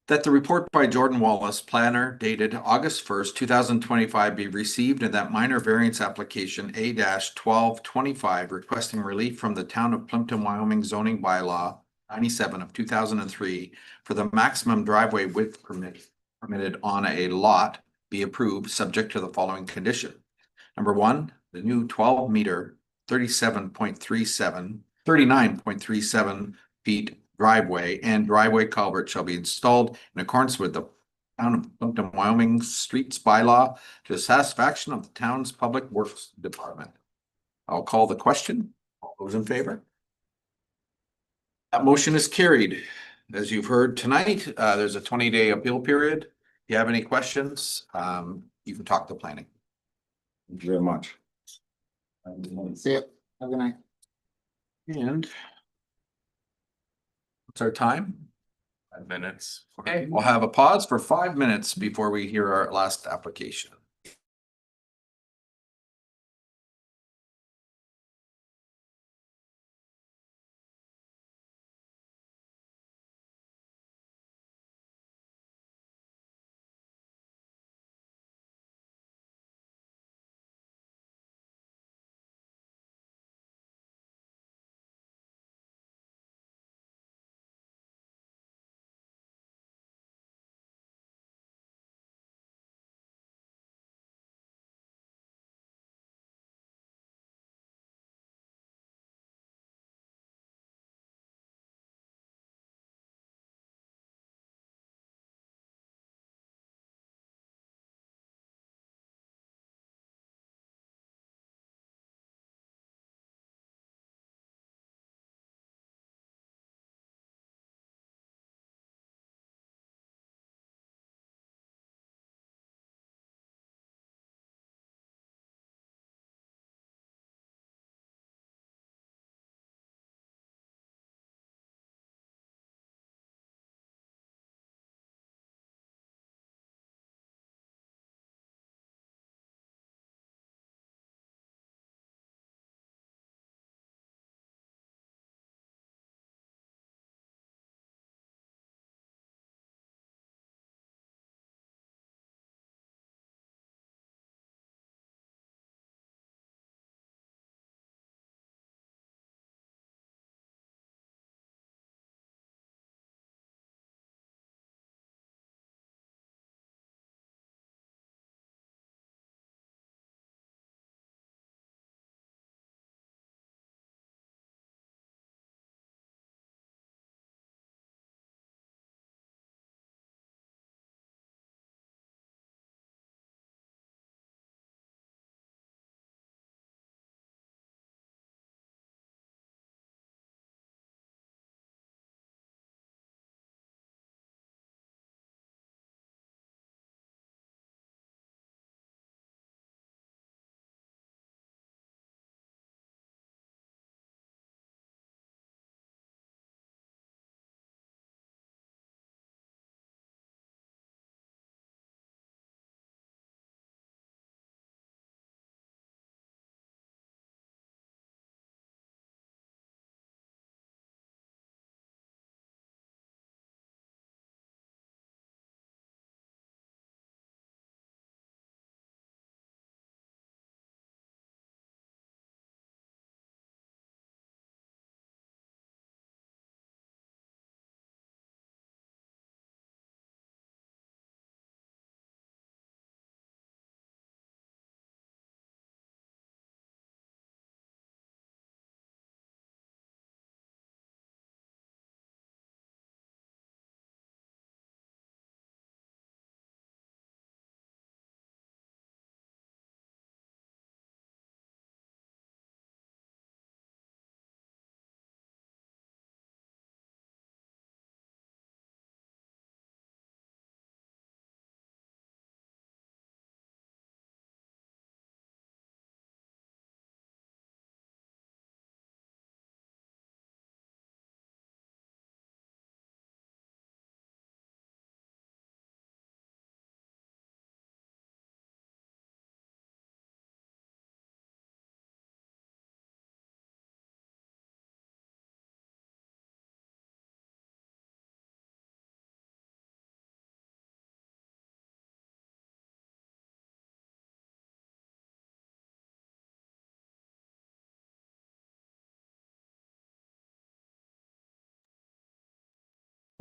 that the report by Jordan Wallace, planner, dated August 1st, 2025, be received, and that minor variance application A-1225 requesting relief from the town of Plympton-Wyoming zoning bylaw 97 of 2003 for the maximum driveway width permitted on a lot be approved, subject to the following condition. Number one, the new 12-meter, 39.37 feet driveway and driveway culvert shall be installed in accordance with the town of Plympton, Wyoming streets bylaw to the satisfaction of the town's public works department. I'll call the question. All those in favor? That motion is carried. As you've heard tonight, there's a 20-day appeal period. If you have any questions, you can talk to planning. Thank you very much. See ya. Have a good night. And what's our time? 5 minutes. Okay, we'll have a pause for 5 minutes before we hear our last application.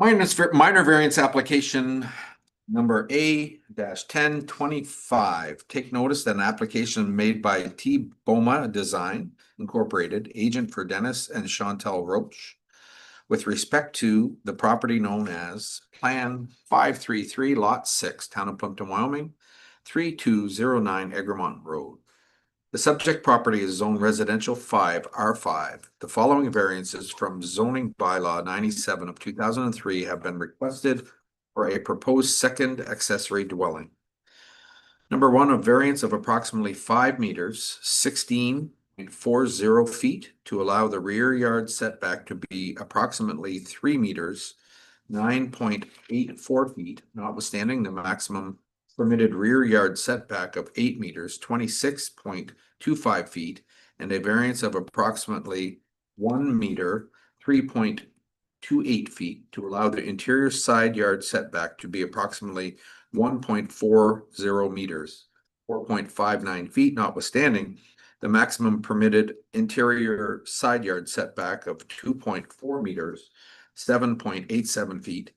Minor variance application number A-1025. Take notice that an application made by T Boma Design Incorporated, agent for Dennis and Chantel Roach, with respect to the property known as Plan 533 Lot 6, Town of Plympton, Wyoming, 3209 Egremont Road. The subject property is zone residential 5 R5. The following variances from zoning bylaw 97 of 2003 have been requested for a proposed second accessory dwelling. Number one, a variance of approximately 5 meters, 16.40 feet, to allow the rear yard setback to be approximately 3 meters, 9.84 feet, notwithstanding the maximum permitted rear yard setback of 8 meters, 26.25 feet, and a variance of approximately 1 meter, 3.28 feet, to allow the interior side yard setback to be approximately 1.40 meters, 4.59 feet, notwithstanding the maximum permitted interior side yard setback of 2.4 meters, 7.87 feet.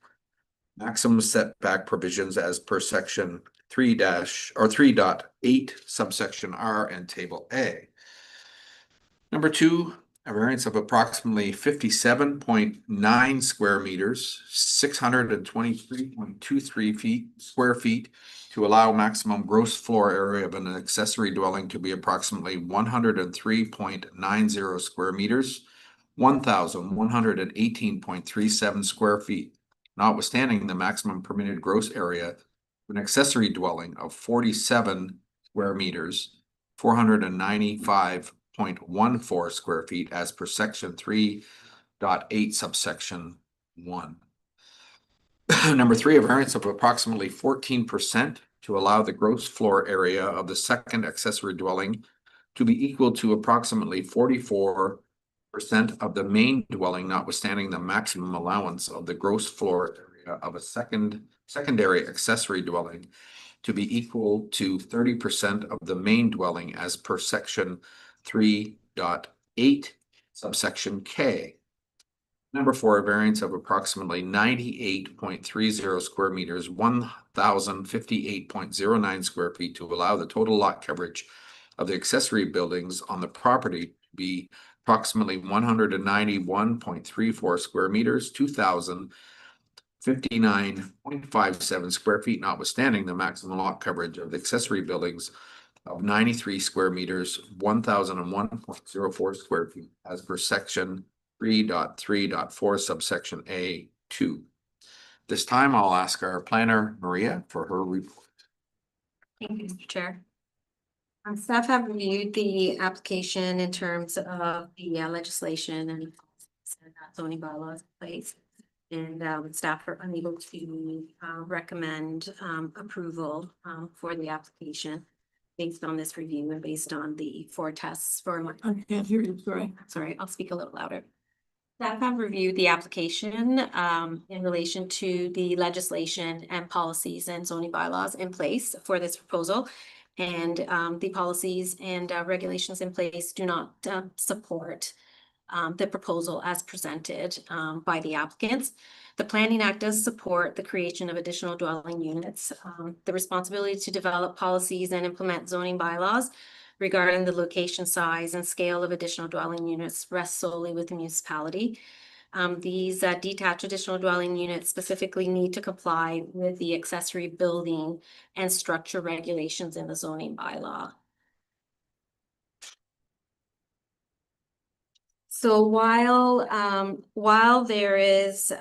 Maximum setback provisions as per section 3.8 subsection R and table A. Number two, a variance of approximately 57.9 square meters, 623.23 square feet, to allow maximum gross floor area of an accessory dwelling to be approximately 103.90 square meters, 1,118.37 square feet, notwithstanding the maximum permitted gross area of an accessory dwelling of 47 square meters, 495.14 square feet as per section 3.8 subsection 1. Number three, a variance of approximately 14% to allow the gross floor area of the second accessory dwelling to be equal to approximately 44% of the main dwelling, notwithstanding the maximum allowance of the gross floor area of a secondary accessory dwelling to be equal to 30% of the main dwelling as per section 3.8 subsection K. Number four, a variance of approximately 98.30 square meters, 1,058.09 square feet, to allow the total lot coverage of the accessory buildings on the property to be approximately 191.34 square meters, 2,059.57 square feet, notwithstanding the maximum lot coverage of the accessory buildings of 93 square meters, 1,001.04 square feet, as per section 3.3.4 subsection A2. This time I'll ask our planner, Maria, for her report. Thank you, Mr. Chair. Staff have reviewed the application in terms of the legislation and zoning bylaws in place. And staff are unable to recommend approval for the application based on this review and based on the 4 tests for my. I can't hear you, sorry. Sorry, I'll speak a little louder. Staff have reviewed the application in relation to the legislation and policies and zoning bylaws in place for this proposal. And the policies and regulations in place do not support the proposal as presented by the applicants. The Planning Act does support the creation of additional dwelling units. The responsibility to develop policies and implement zoning bylaws regarding the location, size, and scale of additional dwelling units rests solely with the municipality. These detached additional dwelling units specifically need to comply with the accessory building and structure regulations in the zoning bylaw. So while there is,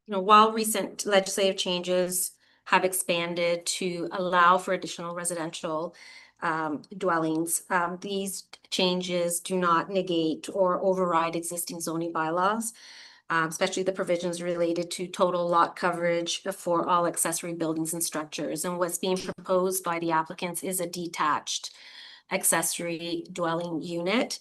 while recent legislative changes have expanded to allow for additional residential dwellings, these changes do not negate or override existing zoning bylaws, especially the provisions related to total lot coverage for all accessory buildings and structures. And what's being proposed by the applicants is a detached accessory dwelling unit.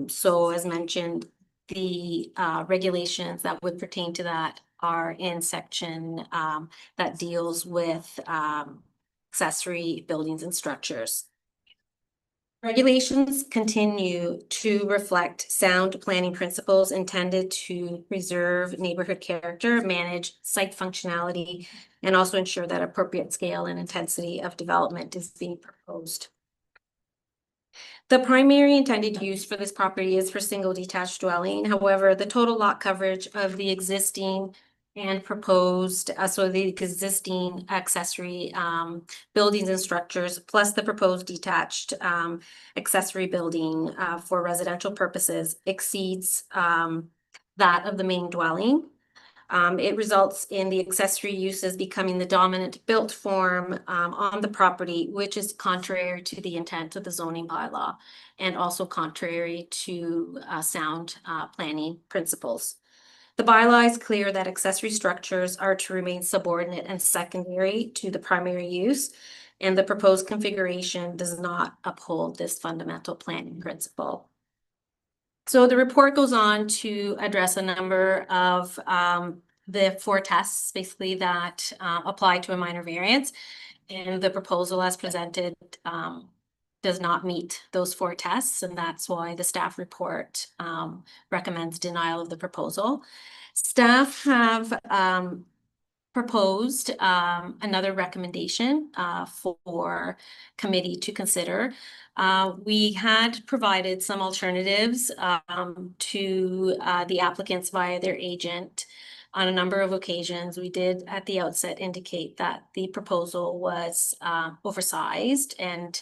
So as mentioned, the regulations that would pertain to that are in section that deals with accessory buildings and structures. Regulations continue to reflect sound planning principles intended to preserve neighborhood character, manage site functionality, and also ensure that appropriate scale and intensity of development is being proposed. The primary intended use for this property is for single detached dwelling. However, the total lot coverage of the existing and proposed, so the existing accessory buildings and structures, plus the proposed detached accessory building for residential purposes exceeds that of the main dwelling. It results in the accessory uses becoming the dominant built form on the property, which is contrary to the intent of the zoning bylaw and also contrary to sound planning principles. The bylaw is clear that accessory structures are to remain subordinate and secondary to the primary use, and the proposed configuration does not uphold this fundamental planning principle. So the report goes on to address a number of the 4 tests basically that apply to a minor variance, and the proposal as presented does not meet those 4 tests, and that's why the staff report recommends denial of the proposal. Staff have proposed another recommendation for committee to consider. We had provided some alternatives to the applicants via their agent on a number of occasions. We did at the outset indicate that the proposal was oversized, and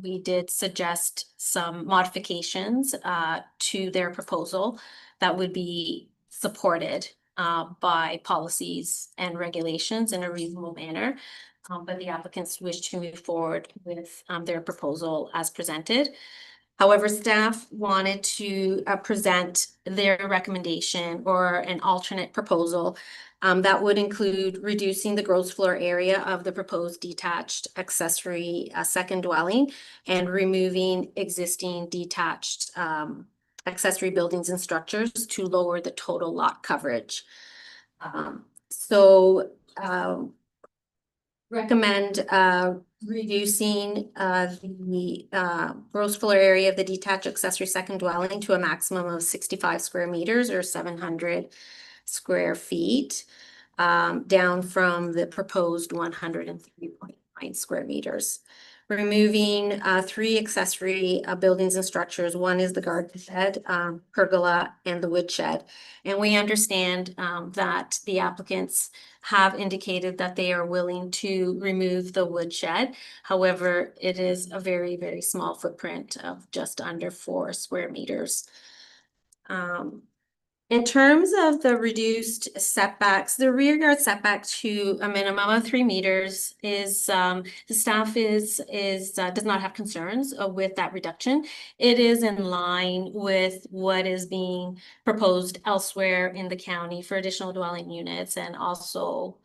we did suggest some modifications to their proposal that would be supported by policies and regulations in a reasonable manner. But the applicants wish to move forward with their proposal as presented. However, staff wanted to present their recommendation or an alternate proposal that would include reducing the gross floor area of the proposed detached accessory second dwelling and removing existing detached accessory buildings and structures to lower the total lot coverage. Recommend reducing the gross floor area of the detached accessory second dwelling to a maximum of 65 square meters or 700 square feet, down from the proposed 103.9 square meters. Removing 3 accessory buildings and structures. One is the garden shed, pergola, and the wood shed. And we understand that the applicants have indicated that they are willing to remove the wood shed. However, it is a very, very small footprint of just under 4 square meters. In terms of the reduced setbacks, the rear yard setback to a minimum of 3 meters is the staff does not have concerns with that reduction. It is in line with what is being proposed elsewhere in the county for additional dwelling units and also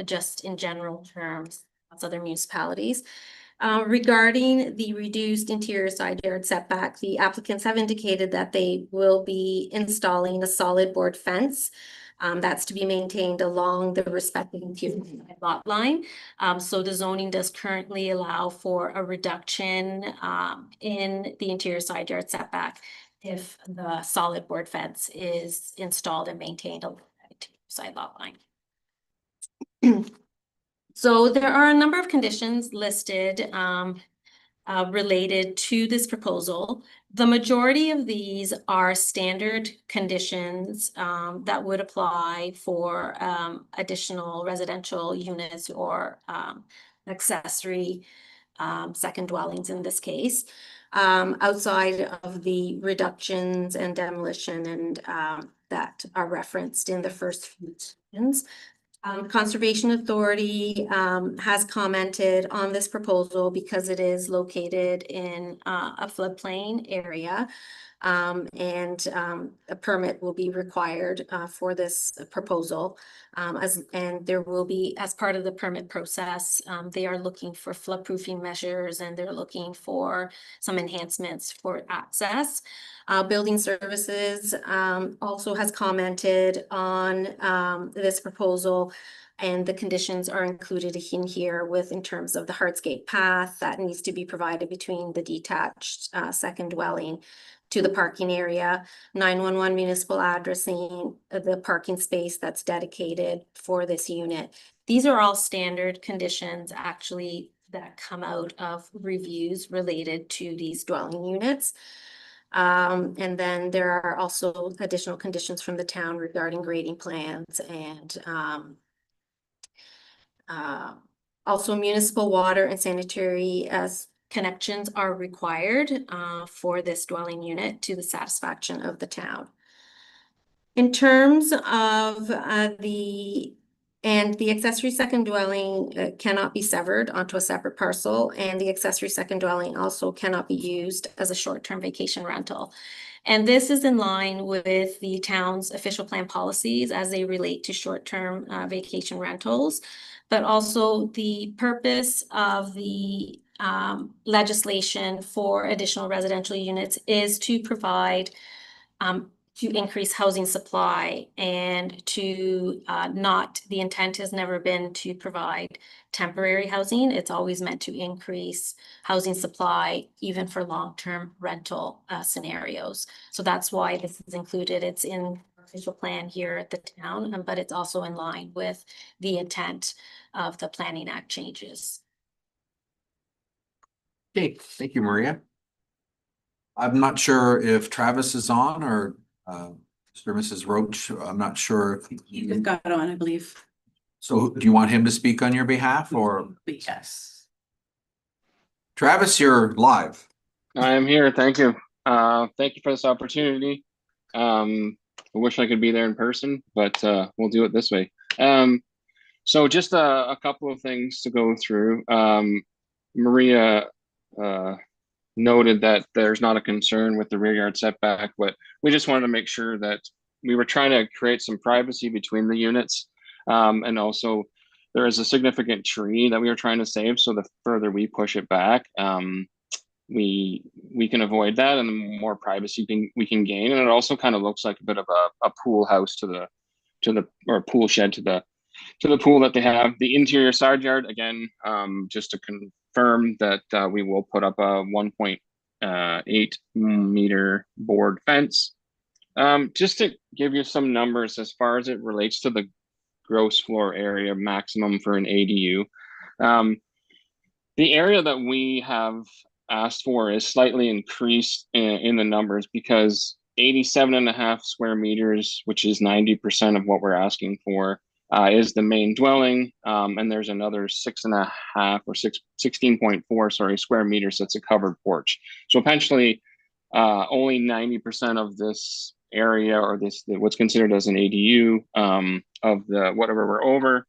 just in general terms as other municipalities. Regarding the reduced interior side yard setback, the applicants have indicated that they will be installing a solid board fence that's to be maintained along the respective interior lot line. So the zoning does currently allow for a reduction in the interior side yard setback if the solid board fence is installed and maintained along the side lot line. So there are a number of conditions listed related to this proposal. The majority of these are standard conditions that would apply for additional residential units or accessory second dwellings in this case, outside of the reductions and demolition and that are referenced in the first few sections. Conservation Authority has commented on this proposal because it is located in a floodplain area, and a permit will be required for this proposal. And there will be, as part of the permit process, they are looking for floodproofing measures and they're looking for some enhancements for access. Building Services also has commented on this proposal And the conditions are included in here with in terms of the hardscape path that needs to be provided between the detached second dwelling to the parking area, 911 municipal addressing, the parking space that's dedicated for this unit. These are all standard conditions actually that come out of reviews related to these dwelling units. And then there are also additional conditions from the town regarding grading plans and also municipal water and sanitary connections are required for this dwelling unit to the satisfaction of the town. In terms of the accessory second dwelling cannot be severed onto a separate parcel, and the accessory second dwelling also cannot be used as a short-term vacation rental. And this is in line with the town's official plan policies as they relate to short-term vacation rentals. But also the purpose of the legislation for additional residential units is to provide to increase housing supply and to the intent has never been to provide temporary housing. It's always meant to increase housing supply, even for long-term rental scenarios. So that's why this is included. It's in official plan here at the town, but it's also in line with the intent of the Planning Act changes. Okay, thank you, Maria. I'm not sure if Travis is on or Mr. or Mrs. Roach. I'm not sure. You just got on, I believe. So do you want him to speak on your behalf or? Yes. Travis, you're live. I am here. Thank you. Thank you for this opportunity. I wish I could be there in person, but we'll do it this way. So just a couple of things to go through. Maria noted that there's not a concern with the rear yard setback, but we just wanted to make sure that we were trying to create some privacy between the units. And also there is a significant tree that we were trying to save. So the further we push it back, we can avoid that, and the more privacy we can gain. And it also kind of looks like a bit of a pool house or pool shed to the pool that they have. The interior side yard, again, just to confirm that we will put up a 1.8 meter board fence. Just to give you some numbers as far as it relates to the gross floor area maximum for an ADU. The area that we have asked for is slightly increased in the numbers because 87.5 square meters, which is 90% of what we're asking for, is the main dwelling, and there's another 6.5 or 16.4 square meters that's a covered porch. So potentially only 90% of this area, or what's considered as an ADU, of the whatever we're over,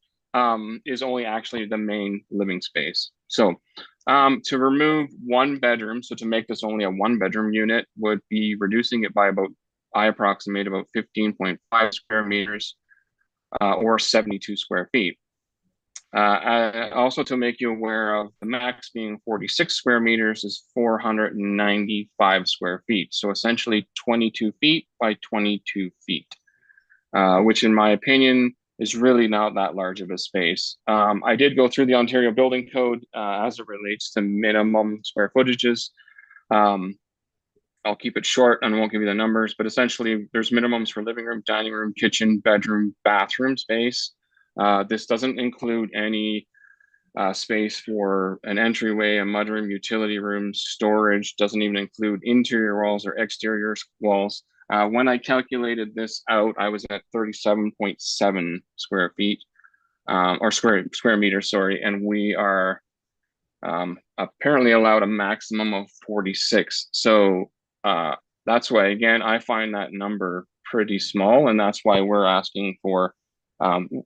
is only actually the main living space. So to remove one bedroom, so to make this only a 1-bedroom unit, would be reducing it by I approximate about 15.5 square meters. Or 72 square feet. Also, to make you aware of the max being 46 square meters is 495 square feet. So essentially 22 feet by 22 feet, which in my opinion is really not that large of a space. I did go through the Ontario Building Code as it relates to minimum square footages. I'll keep it short and won't give you the numbers, but essentially there's minimums for living room, dining room, kitchen, bedroom, bathroom space. This doesn't include any space for an entryway, a mudroom, utility rooms, storage, doesn't even include interior walls or exterior walls. When I calculated this out, I was at 37.7 square feet, or square meters, sorry, and we are apparently allowed a maximum of 46. So that's why, again, I find that number pretty small, and that's why we're asking for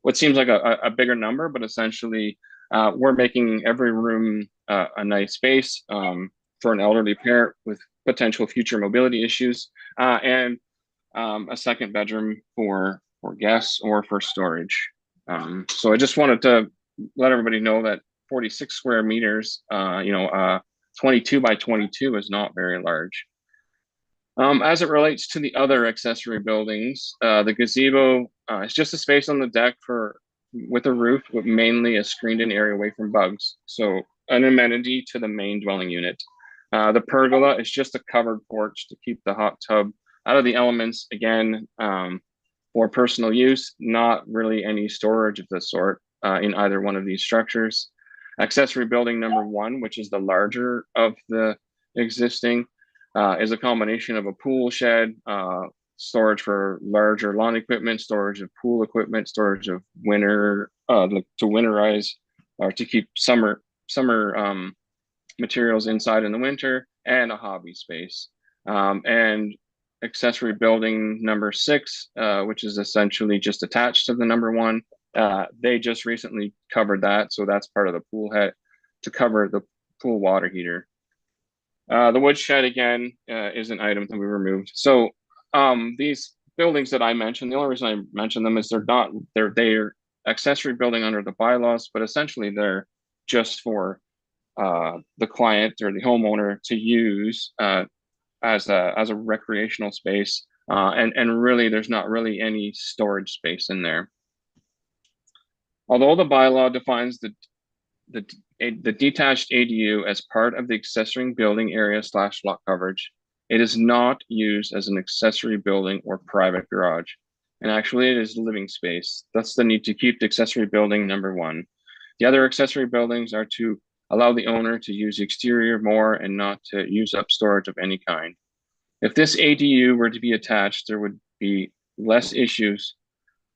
what seems like a bigger number, but essentially we're making every room a nice space for an elderly parent with potential future mobility issues, and a second bedroom for guests or for storage. So I just wanted to let everybody know that 46 square meters, 22 by 22 is not very large. As it relates to the other accessory buildings, the gazebo is just a space on the deck for with a roof, but mainly a screened-in area away from bugs. So an amenity to the main dwelling unit. The pergola is just a covered porch to keep the hot tub out of the elements. Again, for personal use, not really any storage of the sort in either one of these structures. Accessory building number 1, which is the larger of the existing, is a combination of a pool shed, storage for larger lawn equipment, storage of pool equipment, storage of winter, to winterize or to keep summer materials inside in the winter, and a hobby space. And accessory building number 6, which is essentially just attached to the number 1. They just recently covered that, so that's part of the pool head to cover the pool water heater. The wood shed again is an item that we removed. So these buildings that I mentioned, the only reason I mention them is they're accessory building under the bylaws, but essentially they're just for the client or the homeowner to use as a recreational space, and really there's not really any storage space in there. Although the bylaw defines the detached ADU as part of the accessory building area / lot coverage, it is not used as an accessory building or private garage. And actually it is living space. That's the need to keep the accessory building number 1. The other accessory buildings are to allow the owner to use the exterior more and not to use up storage of any kind. If this ADU were to be attached, there would be less issues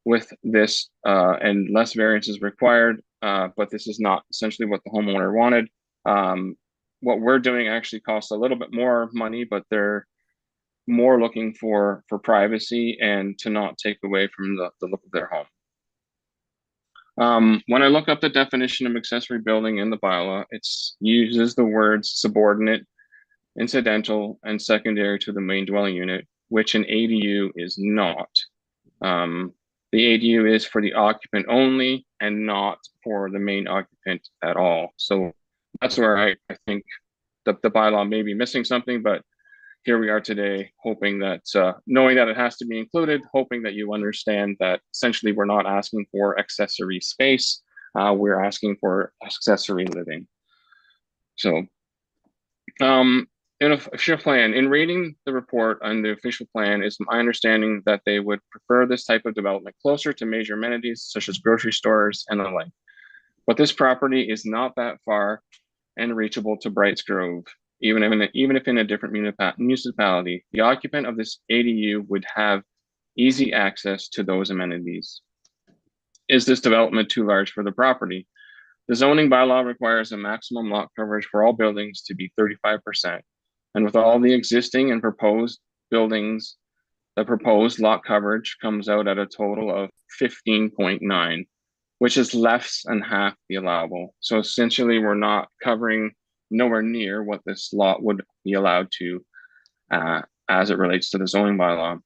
with this and less variances required, but this is not essentially what the homeowner wanted. What we're doing actually costs a little bit more money, but they're more looking for privacy and to not take away from the look of their home. When I look up the definition of accessory building in the bylaw, it uses the words subordinate, incidental, and secondary to the main dwelling unit, which an ADU is not. The ADU is for the occupant only and not for the main occupant at all. So that's where I think the bylaw may be missing something, but here we are today, hoping that, knowing that it has to be included, hoping that you understand that essentially we're not asking for accessory space, we're asking for accessory living. So, in official plan, in reading the report on the official plan, is my understanding that they would prefer this type of development closer to major amenities such as grocery stores and the like. But this property is not that far and reachable to Brights Grove. Even if in a different municipality, the occupant of this ADU would have easy access to those amenities. Is this development too large for the property? The zoning bylaw requires a maximum lot coverage for all buildings to be 35%. And with all the existing and proposed buildings, the proposed lot coverage comes out at a total of 15.9, which is less than half the allowable. So essentially we're not covering nowhere near what this lot would be allowed to as it relates to the zoning bylaw.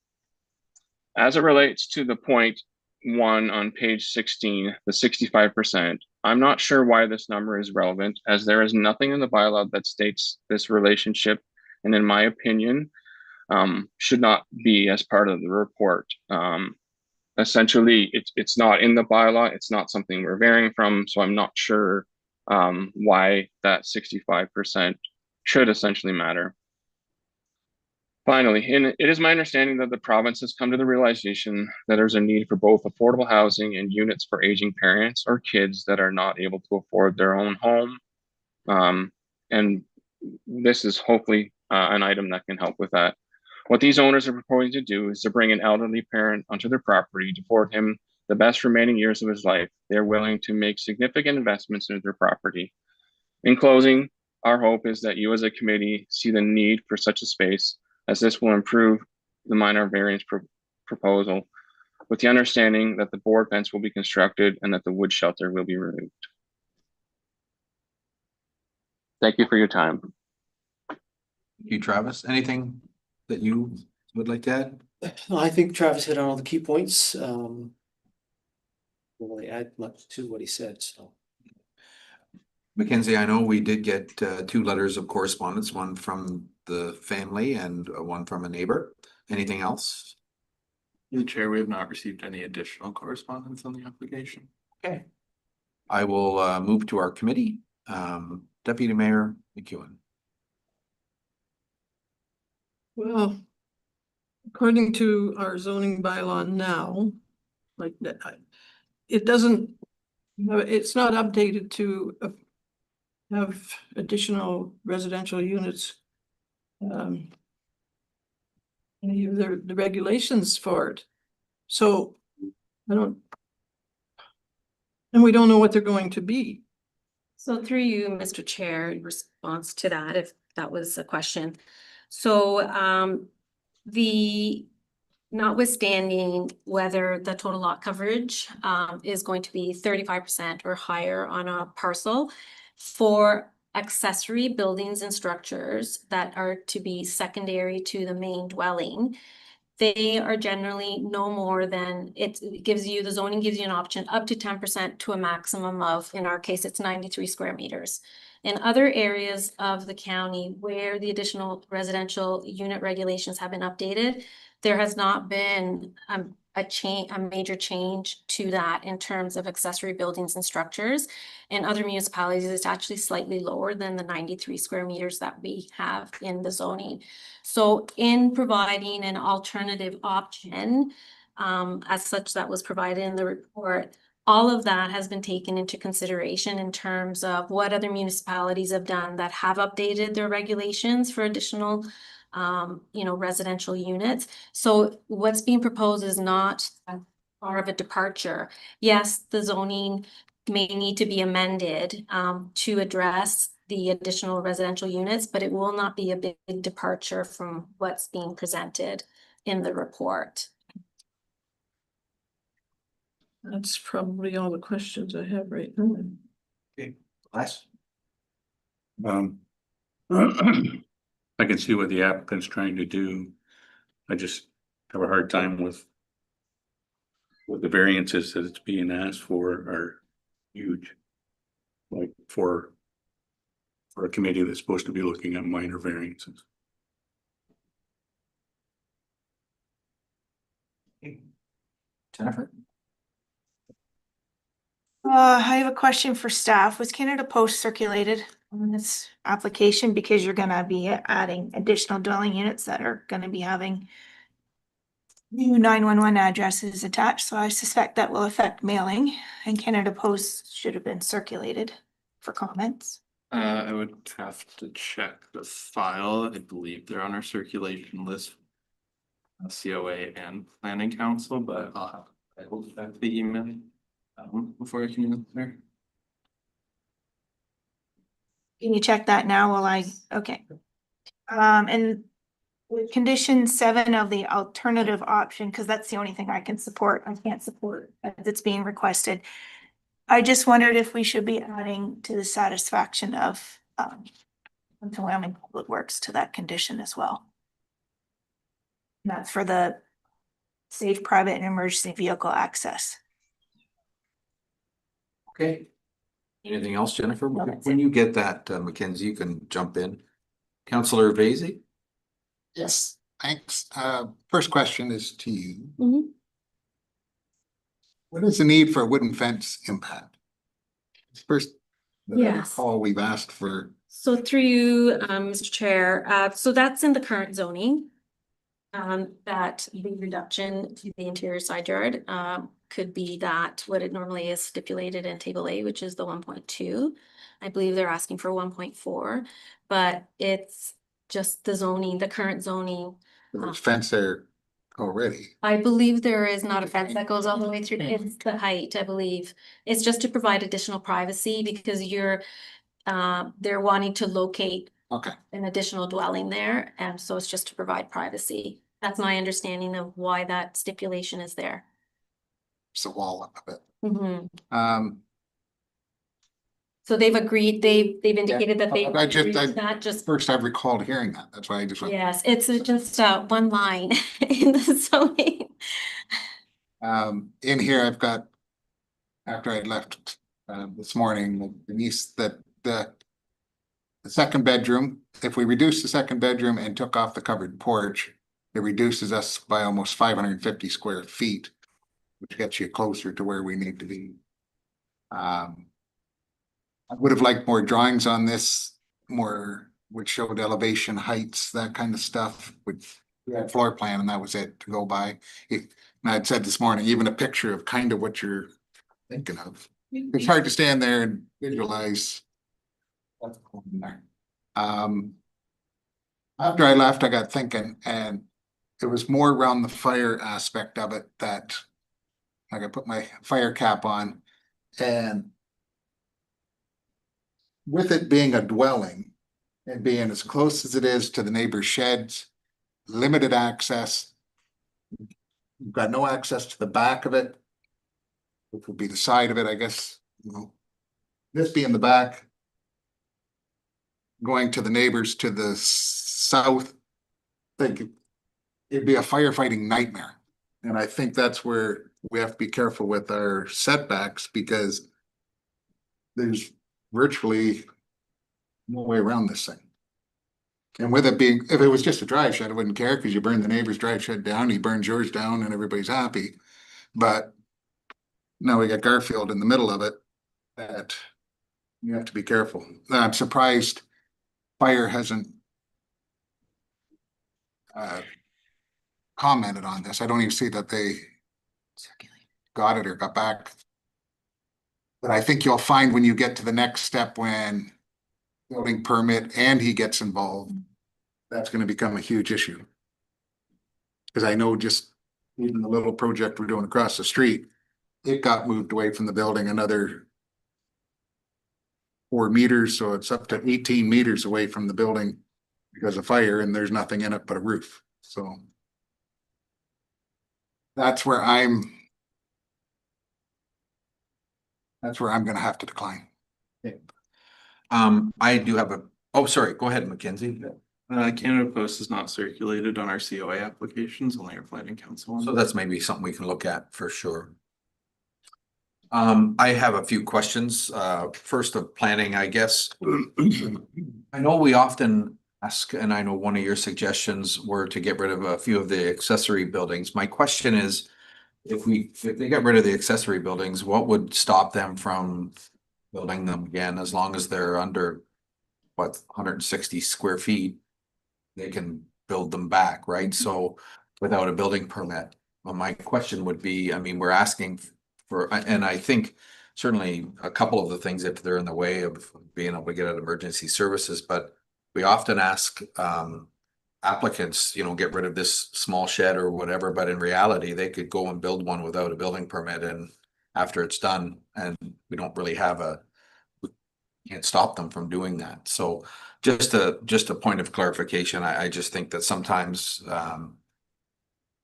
As it relates to the point 1 on page 16, the 65%, I'm not sure why this number is relevant, as there is nothing in the bylaw that states this relationship, and in my opinion, should not be as part of the report. Essentially, it's not in the bylaw, it's not something we're varying from, so I'm not sure why that 65% should essentially matter. Finally, it is my understanding that the province has come to the realization that there's a need for both affordable housing and units for aging parents or kids that are not able to afford their own home. And this is hopefully an item that can help with that. What these owners are proposing to do is to bring an elderly parent onto their property to afford him the best remaining years of his life. They're willing to make significant investments into their property. In closing, our hope is that you as a committee see the need for such a space, as this will improve the minor variance proposal, with the understanding that the board fence will be constructed and that the wood shelter will be removed. Thank you for your time. Thank you, Travis. Anything that you would like to add? No, I think Travis hit on all the key points. Won't really add much to what he said, so. Mackenzie, I know we did get 2 letters of correspondence, one from the family and one from a neighbor. Anything else? The chair, we have not received any additional correspondence on the application. Okay. I will move to our committee. Deputy Mayor McEwen. Well, according to our zoning bylaw now, like that, it doesn't, it's not updated to have additional residential units. Any of the regulations for it. So I don't, and we don't know what they're going to be. So through you, Mr. Chair, in response to that, if that was a question. So the notwithstanding whether the total lot coverage is going to be 35% or higher on a parcel for accessory buildings and structures that are to be secondary to the main dwelling, they are generally no more than, it gives you, the zoning gives you an option up to 10% to a maximum of, in our case, it's 93 square meters. In other areas of the county where the additional residential unit regulations have been updated, there has not been a major change to that in terms of accessory buildings and structures. In other municipalities, it's actually slightly lower than the 93 square meters that we have in the zoning. So in providing an alternative option, as such that was provided in the report, all of that has been taken into consideration in terms of what other municipalities have done that have updated their regulations for additional residential units. So what's being proposed is not part of a departure. Yes, the zoning may need to be amended to address the additional residential units, but it will not be a big departure from what's being presented in the report. That's probably all the questions I have right now. Okay, Les? I can see what the applicant's trying to do. I just have a hard time with the variances that it's being asked for are huge. Like for a committee that's supposed to be looking at minor variances. Jennifer? I have a question for staff. Was Canada Post circulated on this application? Because you're gonna be adding additional dwelling units that are gonna be having new 911 addresses attached, so I suspect that will affect mailing, and Canada Post should have been circulated for comments. I would have to check the file. I believe they're on our circulation list. COA and Planning Council, but I will check the email before I can answer. Can you check that now while okay. And with condition 7 of the alternative option, because that's the only thing I can support, I can't support that's being requested. I just wondered if we should be adding to the satisfaction of Plympton-Wyoming Public Works to that condition as well. That's for the safe private and emergency vehicle access. Okay. Anything else, Jennifer? No, that's When you get that, Mackenzie, you can jump in. Councillor Vasey? Yes, thanks. First question is to you. Mhm. What is the need for a wooden fence impact? It's first, Yes. all we've asked for. So through you, Mr. Chair, so that's in the current zoning. That the reduction to the interior side yard could be that what it normally is stipulated in table A, which is the 1.2. I believe they're asking for 1.4, but it's just the zoning, the current zoning. There's fence there already. I believe there is not a fence that goes all the way through. It's the height, I believe. It's just to provide additional privacy because they're wanting to locate an additional dwelling there, and so it's just to provide privacy. That's my understanding of why that stipulation is there. It's a wall up a bit. Mm-hmm. So they've agreed, they've indicated that they agree with that, just. First I've recalled hearing that, that's why I just. Yes, it's just one line in the zoning. In here, I've got, after I left this morning, the second bedroom, if we reduce the second bedroom and took off the covered porch, it reduces us by almost 550 square feet, which gets you closer to where we need to be. I would have liked more drawings on this, more which showed elevation, heights, that kind of stuff, which we had floor plan and that was it to go by. And I'd said this morning, even a picture of kind of what you're thinking of. It's hard to stand there and visualize what's going on there. After I left, I got thinking, and it was more around the fire aspect of it that like I put my fire cap on, and with it being a dwelling and being as close as it is to the neighbor's sheds, limited access. You've got no access to the back of it, which would be the side of it, I guess, you know. This being the back, going to the neighbors to the south, like it'd be a firefighting nightmare. And I think that's where we have to be careful with our setbacks, because there's virtually no way around this thing. And with it being, if it was just a drive shed, I wouldn't care, because you burn the neighbor's drive shed down, he burns yours down, and everybody's happy. But now we got Garfield in the middle of it, that you have to be careful. I'm surprised fire hasn't commented on this. I don't even see that they got it or got back. But I think you'll find when you get to the next step, when building permit and he gets involved, that's going to become a huge issue. Because I know just even the little project we're doing across the street, it got moved away from the building another 4 meters, so it's up to 18 meters away from the building because of fire, and there's nothing in it but a roof. So that's where I'm gonna have to decline. I do have oh, sorry, go ahead, Mackenzie. Canada Post is not circulated on our COA applications, only our planning council. So that's maybe something we can look at for sure. I have a few questions. First of planning, I guess. I know we often ask, and I know one of your suggestions were to get rid of a few of the accessory buildings. My question is, if they get rid of the accessory buildings, what would stop them from building them again? As long as they're under, what, 160 square feet, they can build them back, right? So without a building permit. Well, my question would be, I mean, we're asking for, and I think certainly a couple of the things, if they're in the way of being able to get at emergency services, but we often ask applicants, you know, get rid of this small shed or whatever, but in reality, they could go and build one without a building permit, and after it's done, and we don't really have we can't stop them from doing that. So just a point of clarification, I just think that sometimes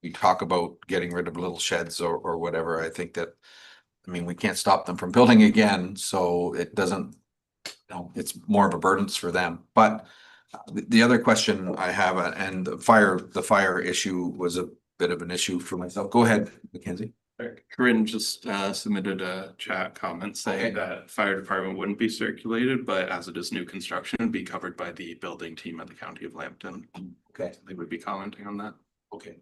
we talk about getting rid of little sheds or whatever. I think that, I mean, we can't stop them from building again, so it doesn't, you know, it's more of a burden for them. But the other question I have, and the fire issue was a bit of an issue for myself. Go ahead, Mackenzie. Corinne just submitted a chat comment saying that fire department wouldn't be circulated, but as it is new construction, it'd be covered by the building team at the County of Lambton. Okay. They would be commenting on that. Okay.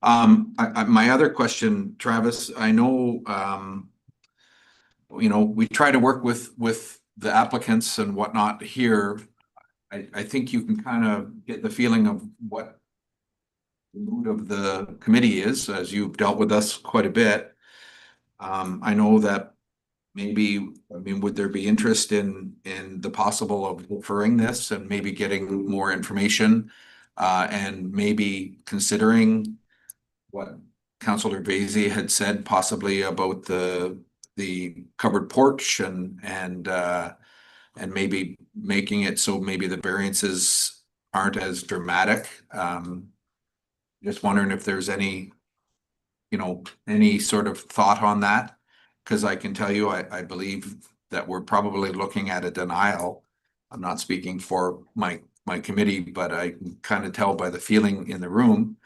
My other question, Travis, I know, you know, we try to work with the applicants and whatnot here. I think you can kind of get the feeling of what the mood of the committee is, as you've dealt with us quite a bit. I know that maybe, I mean, would there be interest in the possible of deferring this and maybe getting more information, and maybe considering what Councillor Vasey had said possibly about the covered porch and maybe making it so maybe the variances aren't as dramatic. Just wondering if there's any, you know, any sort of thought on that, because I can tell you, I believe that we're probably looking at a denial. I'm not speaking for my committee, but I can kind of tell by the feeling in the room.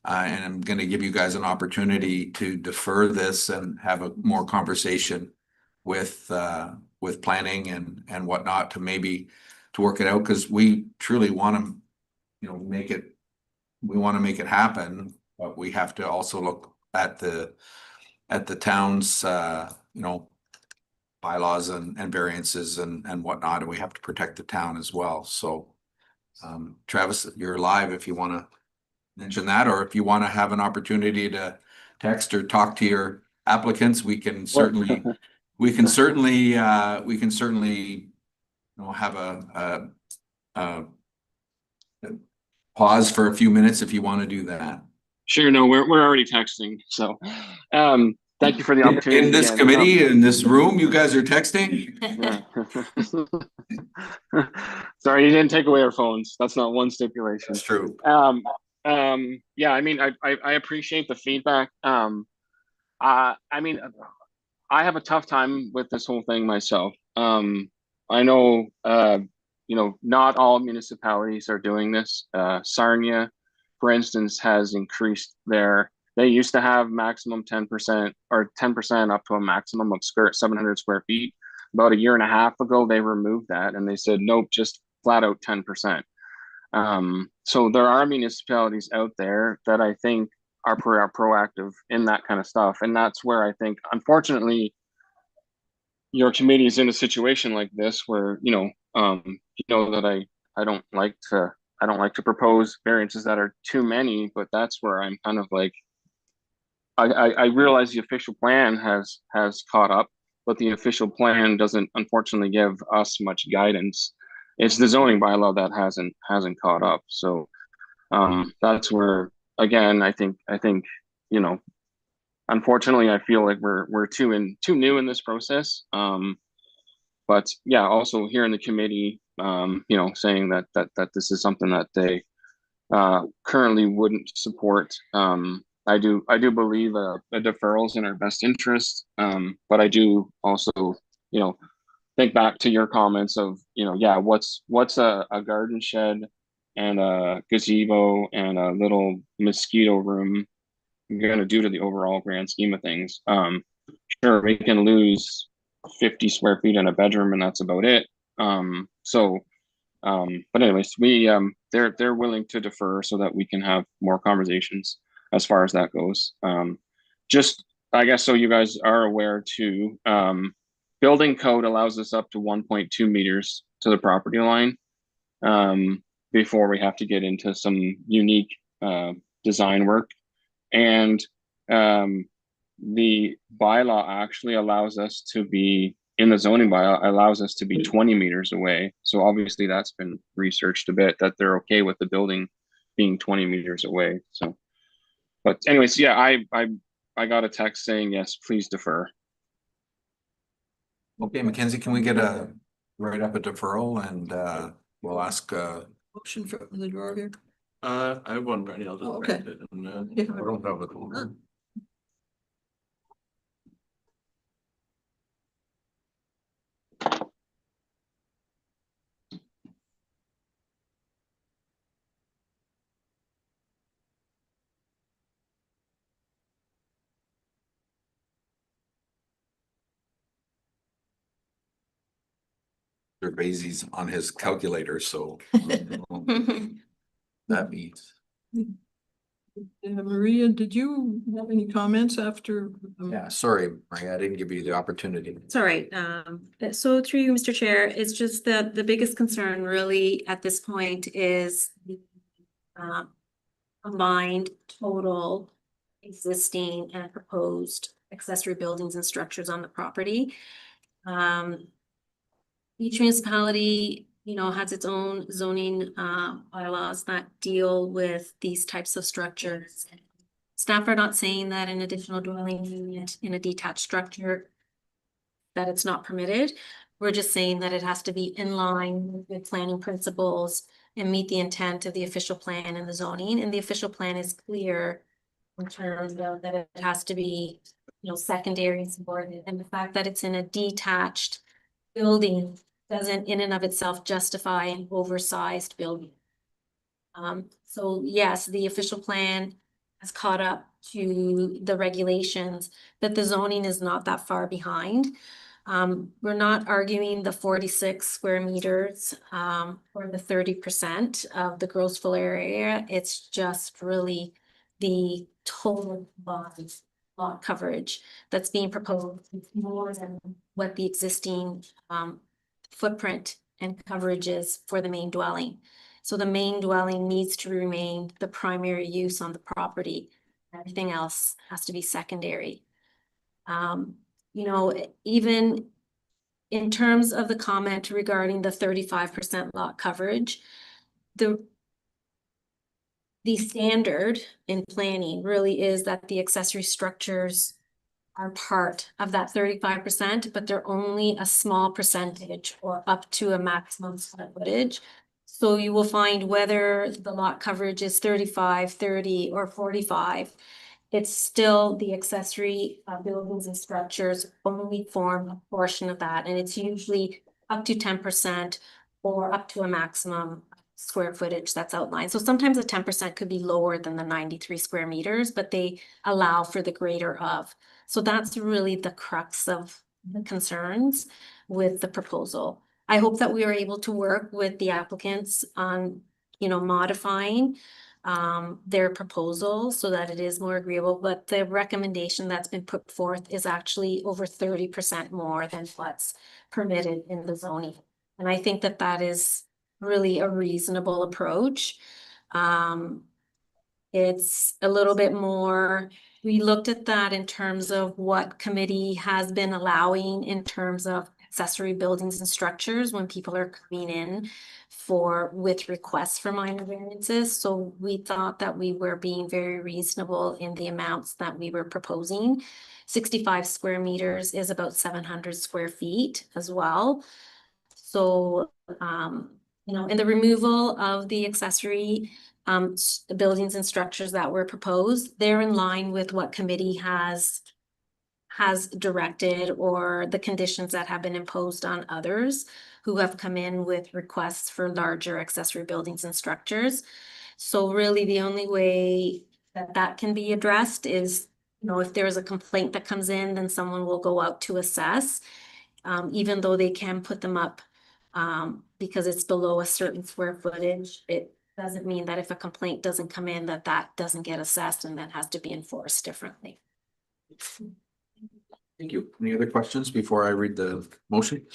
And I'm going to give you guys an opportunity to defer this and have a more conversation with planning and whatnot to maybe to work it out, because we truly want to, you know, we want to make it happen, but we have to also look at the town's, you know, bylaws and variances and whatnot, and we have to protect the town as well. So Travis, you're live if you want to mention that, or if you want to have an opportunity to text or talk to your applicants, we can certainly have a pause for a few minutes if you want to do that. Sure, no, we're already texting, so thank you for the opportunity. In this again. committee, in this room, you guys are texting? Sorry, you didn't take away our phones. That's not one stipulation. That's true. Yeah, I mean, I appreciate the feedback. I mean, I have a tough time with this whole thing myself. I know, you know, not all municipalities are doing this. Sarnia, for instance, has increased they used to have maximum 10% or 10% up to a maximum of 700 square feet. About a year and a half ago, they removed that and they said, nope, just flat out 10%. So there are municipalities out there that I think are proactive in that kind of stuff. And that's where I think, unfortunately, your committee is in a situation like this where, you know that I don't like to propose variances that are too many, but that's where I'm kind of like, I realize the official plan has caught up, but the official plan doesn't unfortunately give us much guidance. It's the zoning bylaw that hasn't caught up. So that's where, again, I think, you know, unfortunately, I feel like we're too new in this process. But yeah, also here in the committee, you know, saying that this is something that they currently wouldn't support. I do believe a deferral is in our best interest. But I do also, you know, think back to your comments of, you know, yeah, what's a garden shed and a gazebo and a little mosquito room going to do to the overall grand scheme of things? Sure, we can lose 50 square feet in a bedroom and that's about it. But anyways, they're willing to defer so that we can have more conversations as far as that goes. Just, I guess, so you guys are aware too, building code allows us up to 1.2 meters to the property line before we have to get into some unique design work. And the bylaw actually allows us to be, in the zoning bylaw, allows us to be 20 meters away. So obviously that's been researched a bit, that they're okay with the building being 20 meters away. So, but anyways, yeah, I got a text saying, yes, please defer. Okay, Mackenzie, can we get write up a deferral and we'll ask Motion for the drawer here. I have one ready. I'll just Okay. write it and Yeah. I don't have it. Basie's on his calculator, so that means. Maria, did you have any comments after? Yeah, sorry, Maria, I didn't give you the opportunity. It's all right. So through you, Mr. Chair, it's just that the biggest concern really at this point is the combined total existing and proposed accessory buildings and structures on the property. Each municipality, you know, has its own zoning bylaws that deal with these types of structures. Staff are not saying that an additional dwelling unit in a detached structure, that it's not permitted. We're just saying that it has to be in line with planning principles and meet the intent of the official plan and the zoning. And the official plan is clear in terms of that it has to be, you know, secondary and subordinate. And the fact that it's in a detached building doesn't in and of itself justify an oversized building. So yes, the official plan has caught up to the regulations, but the zoning is not that far behind. We're not arguing the 46 square meters or the 30% of the gross floor area. It's just really the total bodies lot coverage that's being proposed is more than what the existing footprint and coverage is for the main dwelling. So the main dwelling needs to remain the primary use on the property. Everything else has to be secondary. You know, even in terms of the comment regarding the 35% lot coverage, the standard in planning really is that the accessory structures are part of that 35%, but they're only a small percentage or up to a maximum square footage. So you will find whether the lot coverage is 35, 30, or 45, it's still the accessory buildings and structures only form a portion of that. And it's usually up to 10% or up to a maximum square footage that's outlined. So sometimes the 10% could be lower than the 93 square meters, but they allow for the greater of. So that's really the crux of the concerns with the proposal. I hope that we are able to work with the applicants on, you know, modifying their proposal so that it is more agreeable, but the recommendation that's been put forth is actually over 30% more than what's permitted in the zoning. And I think that that is really a reasonable approach. It's a little bit more, we looked at that in terms of what committee has been allowing in terms of accessory buildings and structures when people are coming in with requests for minor variances. So we thought that we were being very reasonable in the amounts that we were proposing. 65 square meters is about 700 square feet as well. So, you know, and the removal of the accessory buildings and structures that were proposed, they're in line with what committee has directed or the conditions that have been imposed on others who have come in with requests for larger accessory buildings and structures. So really the only way that can be addressed is, you know, if there is a complaint that comes in, then someone will go out to assess, even though they can put them up because it's below a certain square footage. It doesn't mean that if a complaint doesn't come in, that doesn't get assessed and that has to be enforced differently. Thank you. Any other questions before I read the motion?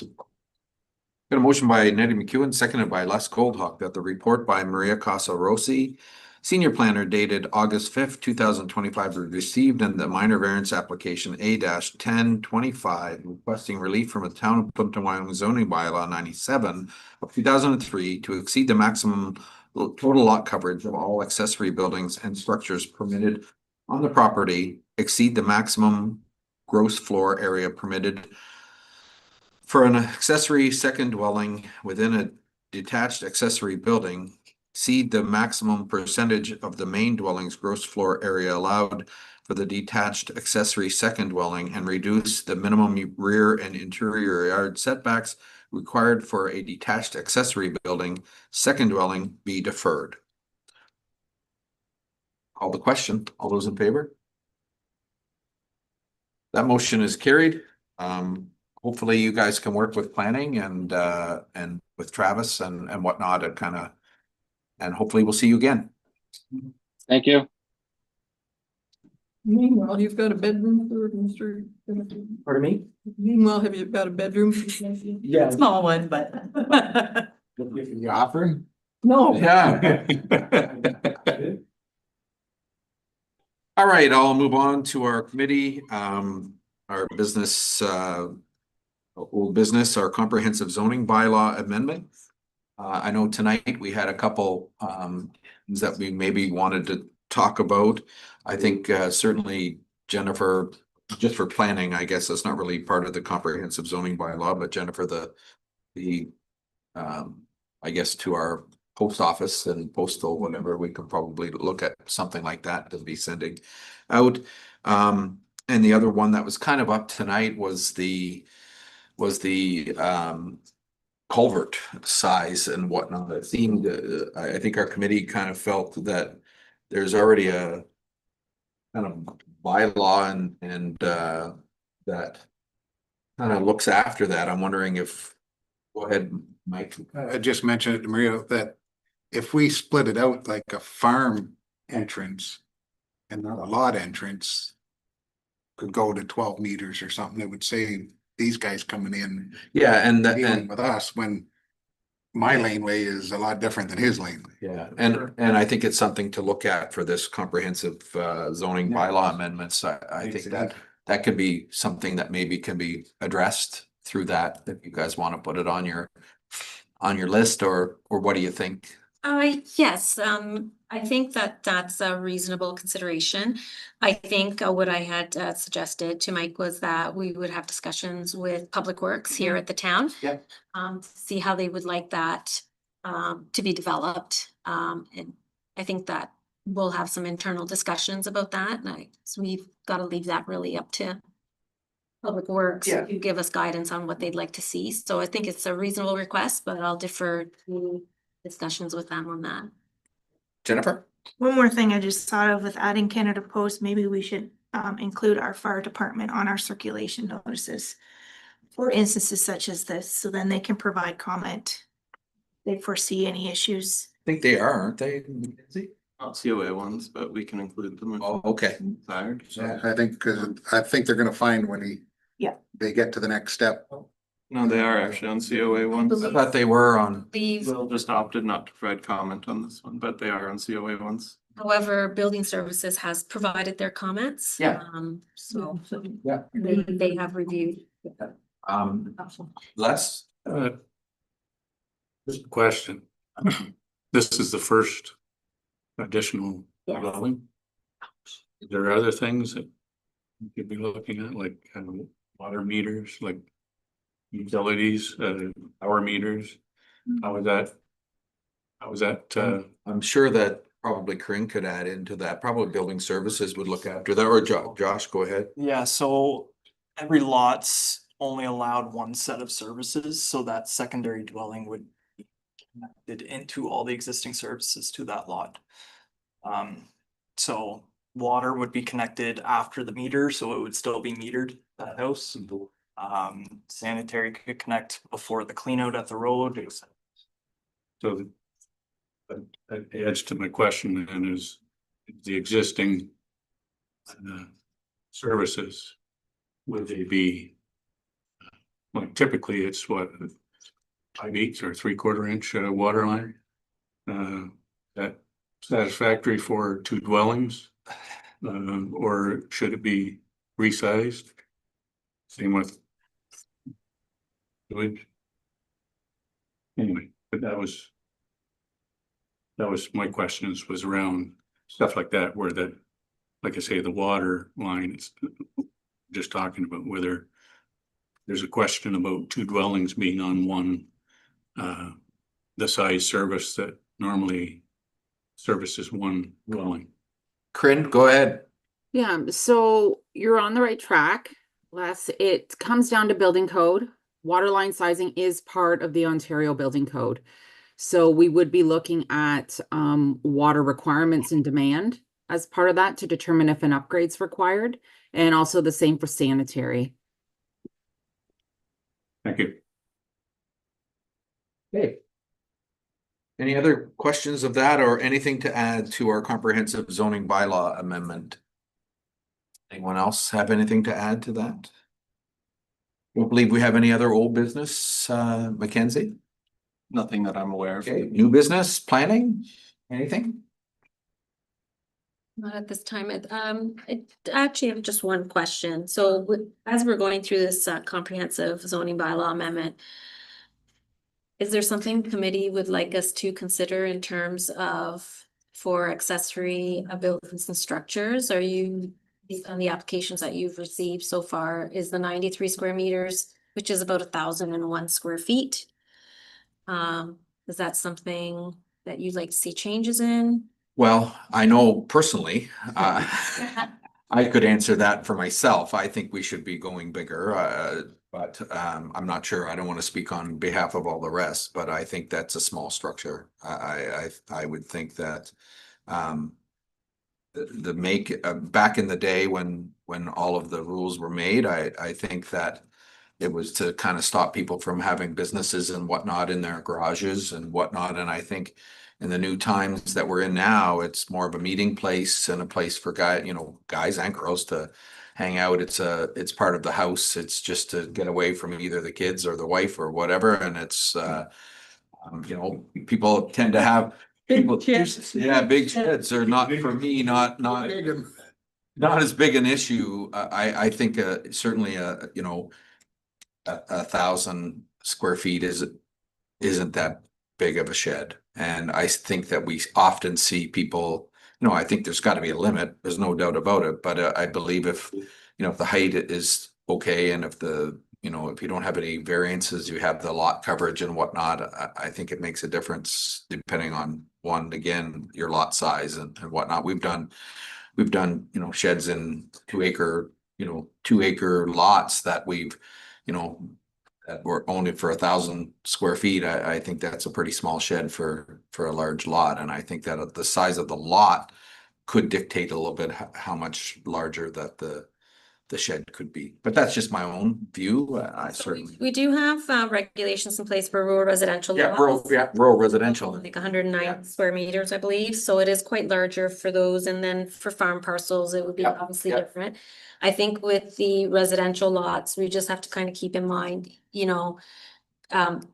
Got a motion by Nettie McEwen, seconded by Les Goldhawk, that the report by Maria Casa Rossi, senior planner, dated August 5th, 2025, was received, and the minor variance application A-1025 requesting relief from a town of Plympton-Wyoming zoning bylaw 97 of 2003 to exceed the maximum total lot coverage of all accessory buildings and structures permitted on the property, exceed the maximum gross floor area permitted for an accessory second dwelling within a detached accessory building, exceed the maximum percentage of the main dwelling's gross floor area allowed for the detached accessory second dwelling, and reduce the minimum rear and interior yard setbacks required for a detached accessory building second dwelling be deferred. Call the question. All those in favor? That motion is carried. Hopefully you guys can work with planning and with Travis and whatnot and hopefully we'll see you again. Thank you. Meanwhile, you've got a bedroom for Mr. Pardon me? Meanwhile, have you got a bedroom? Yeah. Small one, but. You offering? No. Yeah. All right, I'll move on to our committee, our business, old business, our comprehensive zoning bylaw amendment. I know tonight we had a couple that we maybe wanted to talk about. I think certainly Jennifer, just for planning, I guess that's not really part of the comprehensive zoning bylaw, but Jennifer, I guess to our post office and postal, whatever, we could probably look at something like that to be sending out. And the other one that was kind of up tonight was the culvert size and whatnot. It seemed, I think our committee kind of felt that there's already a kind of bylaw and that kind of looks after that. I'm wondering if, go ahead, Mike. I just mentioned it to Maria that if we split it out like a farm entrance and not a lot entrance, could go to 12 meters or something, it would save these guys coming in. Yeah, and Dealing with us when my laneway is a lot different than his laneway. yeah, and I think it's something to look at for this comprehensive zoning bylaw amendments. I think that could be something that maybe can be addressed through that, if you guys want to put it on your list, or what do you think? Yes, I think that that's a reasonable consideration. I think what I had suggested to Mike was that we would have discussions with Public Works here at the town. Yeah. To see how they would like that to be developed. And I think that we'll have some internal discussions about that. And so we've got to leave that really up to Public Works to give us guidance on what they'd like to see. So I think it's a reasonable request, but I'll defer to discussions with them on that. Jennifer? One more thing I just thought of with adding Canada Post, maybe we should include our fire department on our circulation notices for instances such as this, so then they can provide comment. They foresee any issues. I think they are, aren't they? Not COA ones, but we can include them. Oh, okay. Desired. Yeah, I think, cause I think they're gonna find when they get to the next step. No, they are actually on COA ones. I thought they were on. Will just opted not to provide comment on this one, but they are on COA ones. However, Building Services has provided their comments. Yeah. So Yeah. they have reviewed. Les? Just a question. This is the first additional Yes. dwelling. Is there other things that you could be looking at, like water meters, like utilities, power meters? How is that, I'm sure that probably Corinne could add into that. Probably Building Services would look after that, or Josh, go ahead. Yeah, so every lot's only allowed one set of services, so that secondary dwelling would be connected into all the existing services to that lot. So water would be connected after the meter, so it would still be metered, that house. Sanitary could connect before the clean out at the road. so that adds to my question then, is the existing services, would they be like typically it's what 5/8 or 3/4 inch water line? That satisfactory for 2 dwellings? Or should it be resized? Same with sewage. Anyway, but that was my questions was around stuff like that, where that, like I say, the water line is just talking about whether there's a question about 2 dwellings being on one, the size service that normally services 1 dwelling. Corinne, go ahead. Yeah, so you're on the right track. It comes down to building code. Water line sizing is part of the Ontario Building Code. So we would be looking at water requirements and demand as part of that to determine if an upgrade's required, and also the same for sanitary. Thank you. Okay. Any other questions of that, or anything to add to our comprehensive zoning bylaw amendment? Anyone else have anything to add to that? Don't believe we have any other old business, Mackenzie? Nothing that I'm aware of. Okay, new business, planning, anything? Not at this time. I actually have just one question. So as we're going through this comprehensive zoning bylaw amendment, is there something the committee would like us to consider in terms of for accessory buildings and structures? Are you, on the applications that you've received so far, is the 93 square meters, which is about 1,001 square feet? Is that something that you'd like to see changes in? Well, I know personally, I could answer that for myself. I think we should be going bigger, but I'm not sure. I don't want to speak on behalf of all the rest, but I think that's a small structure. I would think that back in the day when all of the rules were made, I think that it was to kind of stop people from having businesses and whatnot in their garages and whatnot. And I think in the new times that we're in now, it's more of a meeting place and a place for guys and girls to hang out. It's part of the house. It's just to get away from either the kids or the wife or whatever. And it's, people tend to have people, yeah, big sheds are not, for me, not as big an issue. I think certainly a 1,000 square feet isn't that big of a shed. And I think that we often see people, I think there's got to be a limit. There's no doubt about it. But I believe if the height is okay, and if if you don't have any variances, you have the lot coverage and whatnot, I think it makes a difference depending on again, your lot size and whatnot. We've done, sheds in 2 acre, 2 acre lots that we've, that were owned for 1,000 square feet. I think that's a pretty small shed for a large lot. And I think that the size of the lot could dictate a little bit how much larger that the shed could be. But that's just my own view. I certainly. We do have regulations in place for rural residential. Rural residential. Like 109 square meters, I believe. So it is quite larger for those. And then for farm parcels, it would be obviously different. I think with the residential lots, we just have to kind of keep in mind,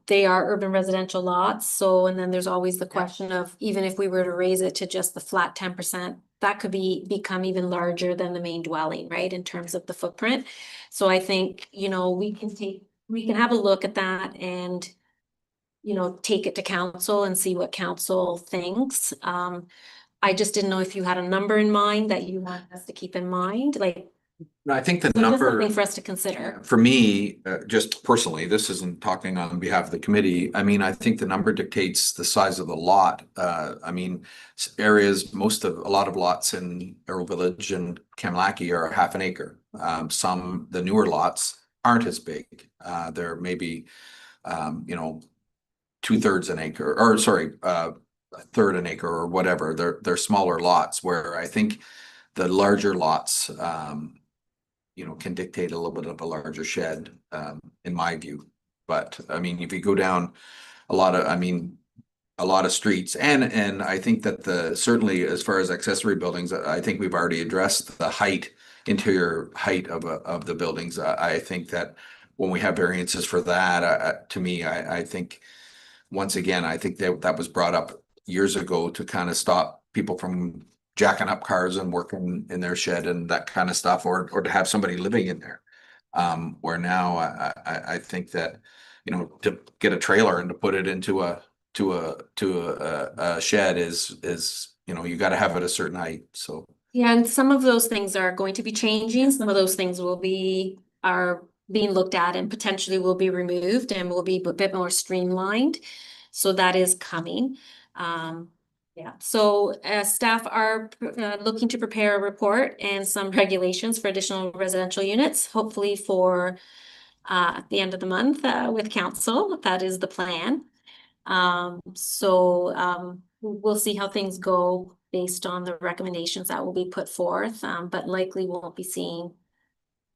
they are urban residential lots. So, and then there's always the question of, even if we were to raise it to just the flat 10%, that could become even larger than the main dwelling, right? In terms of the footprint. So I think, we can have a look at that and, take it to council and see what council thinks. I just didn't know if you had a number in mind that you want us to keep in mind, like. I think the So just number something for us to consider. for me, just personally, this isn't talking on behalf of the committee. I mean, I think the number dictates the size of the lot. I mean, areas, a lot of lots in Arrow Village and Kamlaki are half an acre. The newer lots aren't as big. They're maybe, 2/3 an acre, or sorry, a third an acre or whatever. They're smaller lots, where I think the larger lots, can dictate a little bit of a larger shed, in my view. But I mean, if you go down a lot of streets, and I think that certainly as far as accessory buildings, I think we've already addressed the interior height of the buildings. I think that when we have variances for that, to me, I think, once again, I think that was brought up years ago to kind of stop people from jacking up cars and working in their shed and that kind of stuff, or to have somebody living in there. Where now I think that, to get a trailer and to put it into a shed is, you got to have it a certain height. So. Yeah, and some of those things are going to be changing. Some of those things are being looked at and potentially will be removed and will be a bit more streamlined. So that is coming. So staff are looking to prepare a report and some regulations for additional residential units, hopefully for at the end of the month with council. That is the plan. We'll see how things go based on the recommendations that will be put forth, but likely won't be seeing.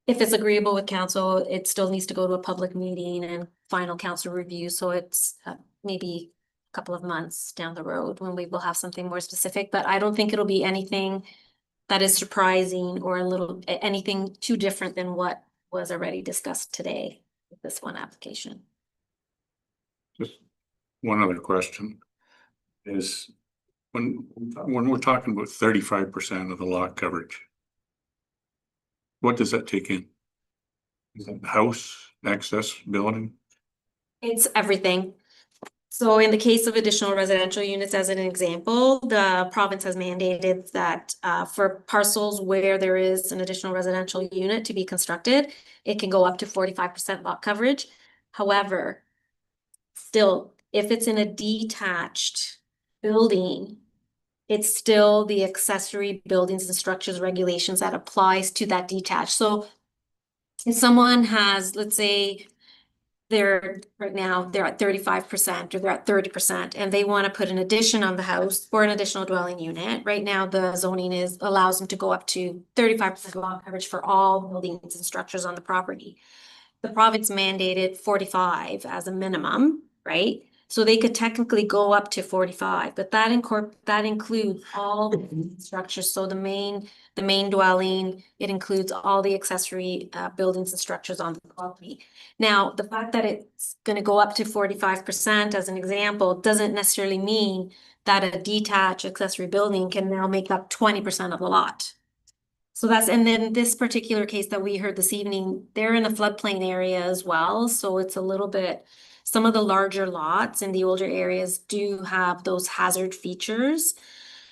If it's agreeable with council, it still needs to go to a public meeting and final council review. So it's maybe couple of months down the road when we will have something more specific, but I don't think it'll be anything that is surprising or anything too different than what was already discussed today with this one application. Just one other question is, when we're talking about 35% of the lot coverage, what does that take in? Is that house, access, building? It's everything. So in the case of additional residential units, as an example, the province has mandated that for parcels where there is an additional residential unit to be constructed, it can go up to 45% lot coverage. However, still, if it's in a detached building, it's still the accessory buildings and structures regulations that applies to that detached. So if someone has, let's say, they're at 35% or they're at 30% and they want to put an addition on the house for an additional dwelling unit. Right now, the zoning allows them to go up to 35% lot coverage for all buildings and structures on the property. the province mandated 45 as a minimum, right? So they could technically go up to 45, but that includes all the structures. So the main dwelling, it includes all the accessory buildings and structures on the property. Now, the fact that it's going to go up to 45% as an example doesn't necessarily mean that a detached accessory building can now make up 20% of the lot. So and then this particular case that we heard this evening, they're in a floodplain area as well. So it's a little bit, some of the larger lots in the older areas do have those hazard features.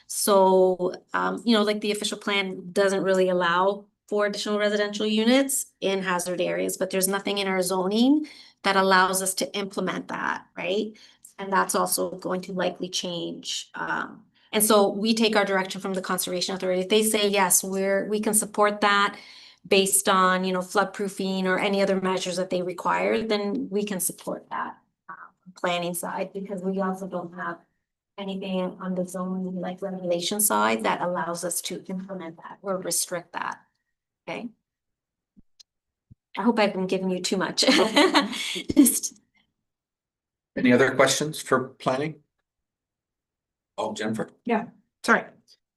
So, like the official plan doesn't really allow for additional residential units in hazard areas, but there's nothing in our zoning that allows us to implement that, right? And that's also going to likely change. And so we take our direction from the Conservation Authority. If they say, yes, we can support that based on, floodproofing or any other measures that they require, then we can support that planning side, because we also don't have anything on the zoning like regulation side that allows us to implement that or restrict that. Okay. I hope I've been giving you too much. Any other questions for planning? Oh, Jennifer? Yeah, sorry.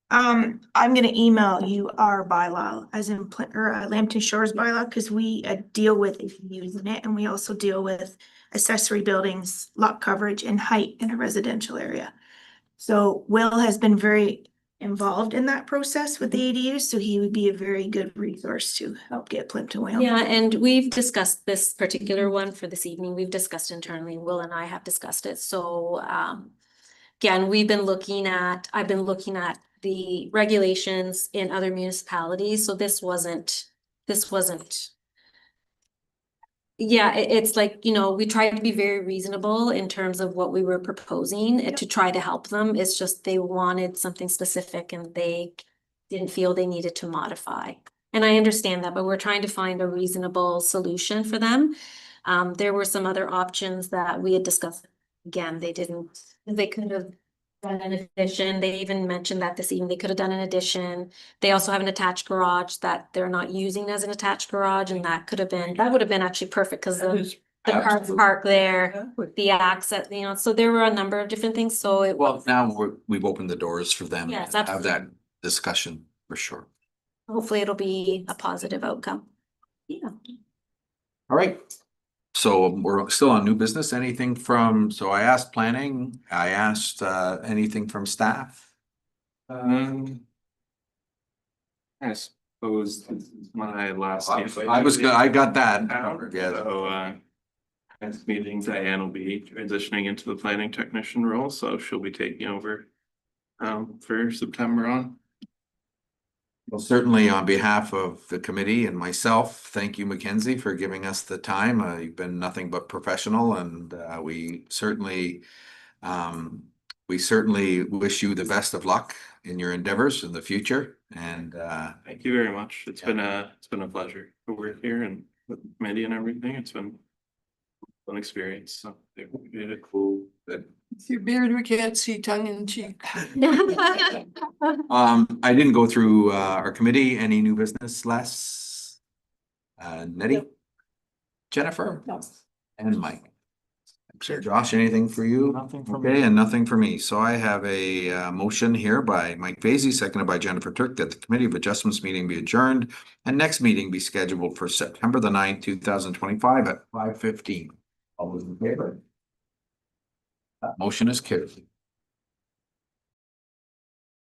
I'm gonna email you our bylaw as in Lambton Shores bylaw, because we deal with using it, and we also deal with accessory buildings, lot coverage and height in a residential area. So Will has been very involved in that process with the ADUs, so he would be a very good resource to help get Plympton-Wyoming. Yeah, and we've discussed this particular one for this evening. We've discussed internally. Will and I have discussed it. So again, I've been looking at the regulations in other municipalities. So this wasn't. Yeah, it's like, we tried to be very reasonable in terms of what we were proposing to try to help them. It's just they wanted something specific and they didn't feel they needed to modify. And I understand that, but we're trying to find a reasonable solution for them. There were some other options that we had discussed. Again, they could have done an addition. They even mentioned that this evening they could have done an addition. They also have an attached garage that they're not using as an attached garage, and that would have been actually perfect because the cars park there, the access, so there were a number of different things. So now we've opened the doors for them Yes, to have that discussion for sure. Hopefully it'll be a positive outcome. Yeah. All right. So we're still on new business. Anything from, so I asked planning, I asked anything from staff? I suppose this is my last. I got that covered, yeah. So next meeting, Diane will be transitioning into the planning technician role, so she'll be taking over for September on. Well, certainly on behalf of the committee and myself, thank you, Mackenzie, for giving us the time. You've been nothing but professional, and we certainly wish you the best of luck in your endeavors in the future. And thank you very much. It's been a pleasure to work here and with the committee and everything. It's been an experience. So they did it cool. Good. With your beard, we can't see tongue in cheek. I didn't go through our committee. Any new business, Les? Nettie? Jennifer? No. And Mike? Sure. Josh, anything for you? Nothing for Okay, me. and nothing for me. So I have a motion here by Mike Vasey, seconded by Jennifer Turk, that the Committee of Adjustments meeting be adjourned and next meeting be scheduled for September the 9th, 2025 at 5:15. All those in favor? That motion is carried.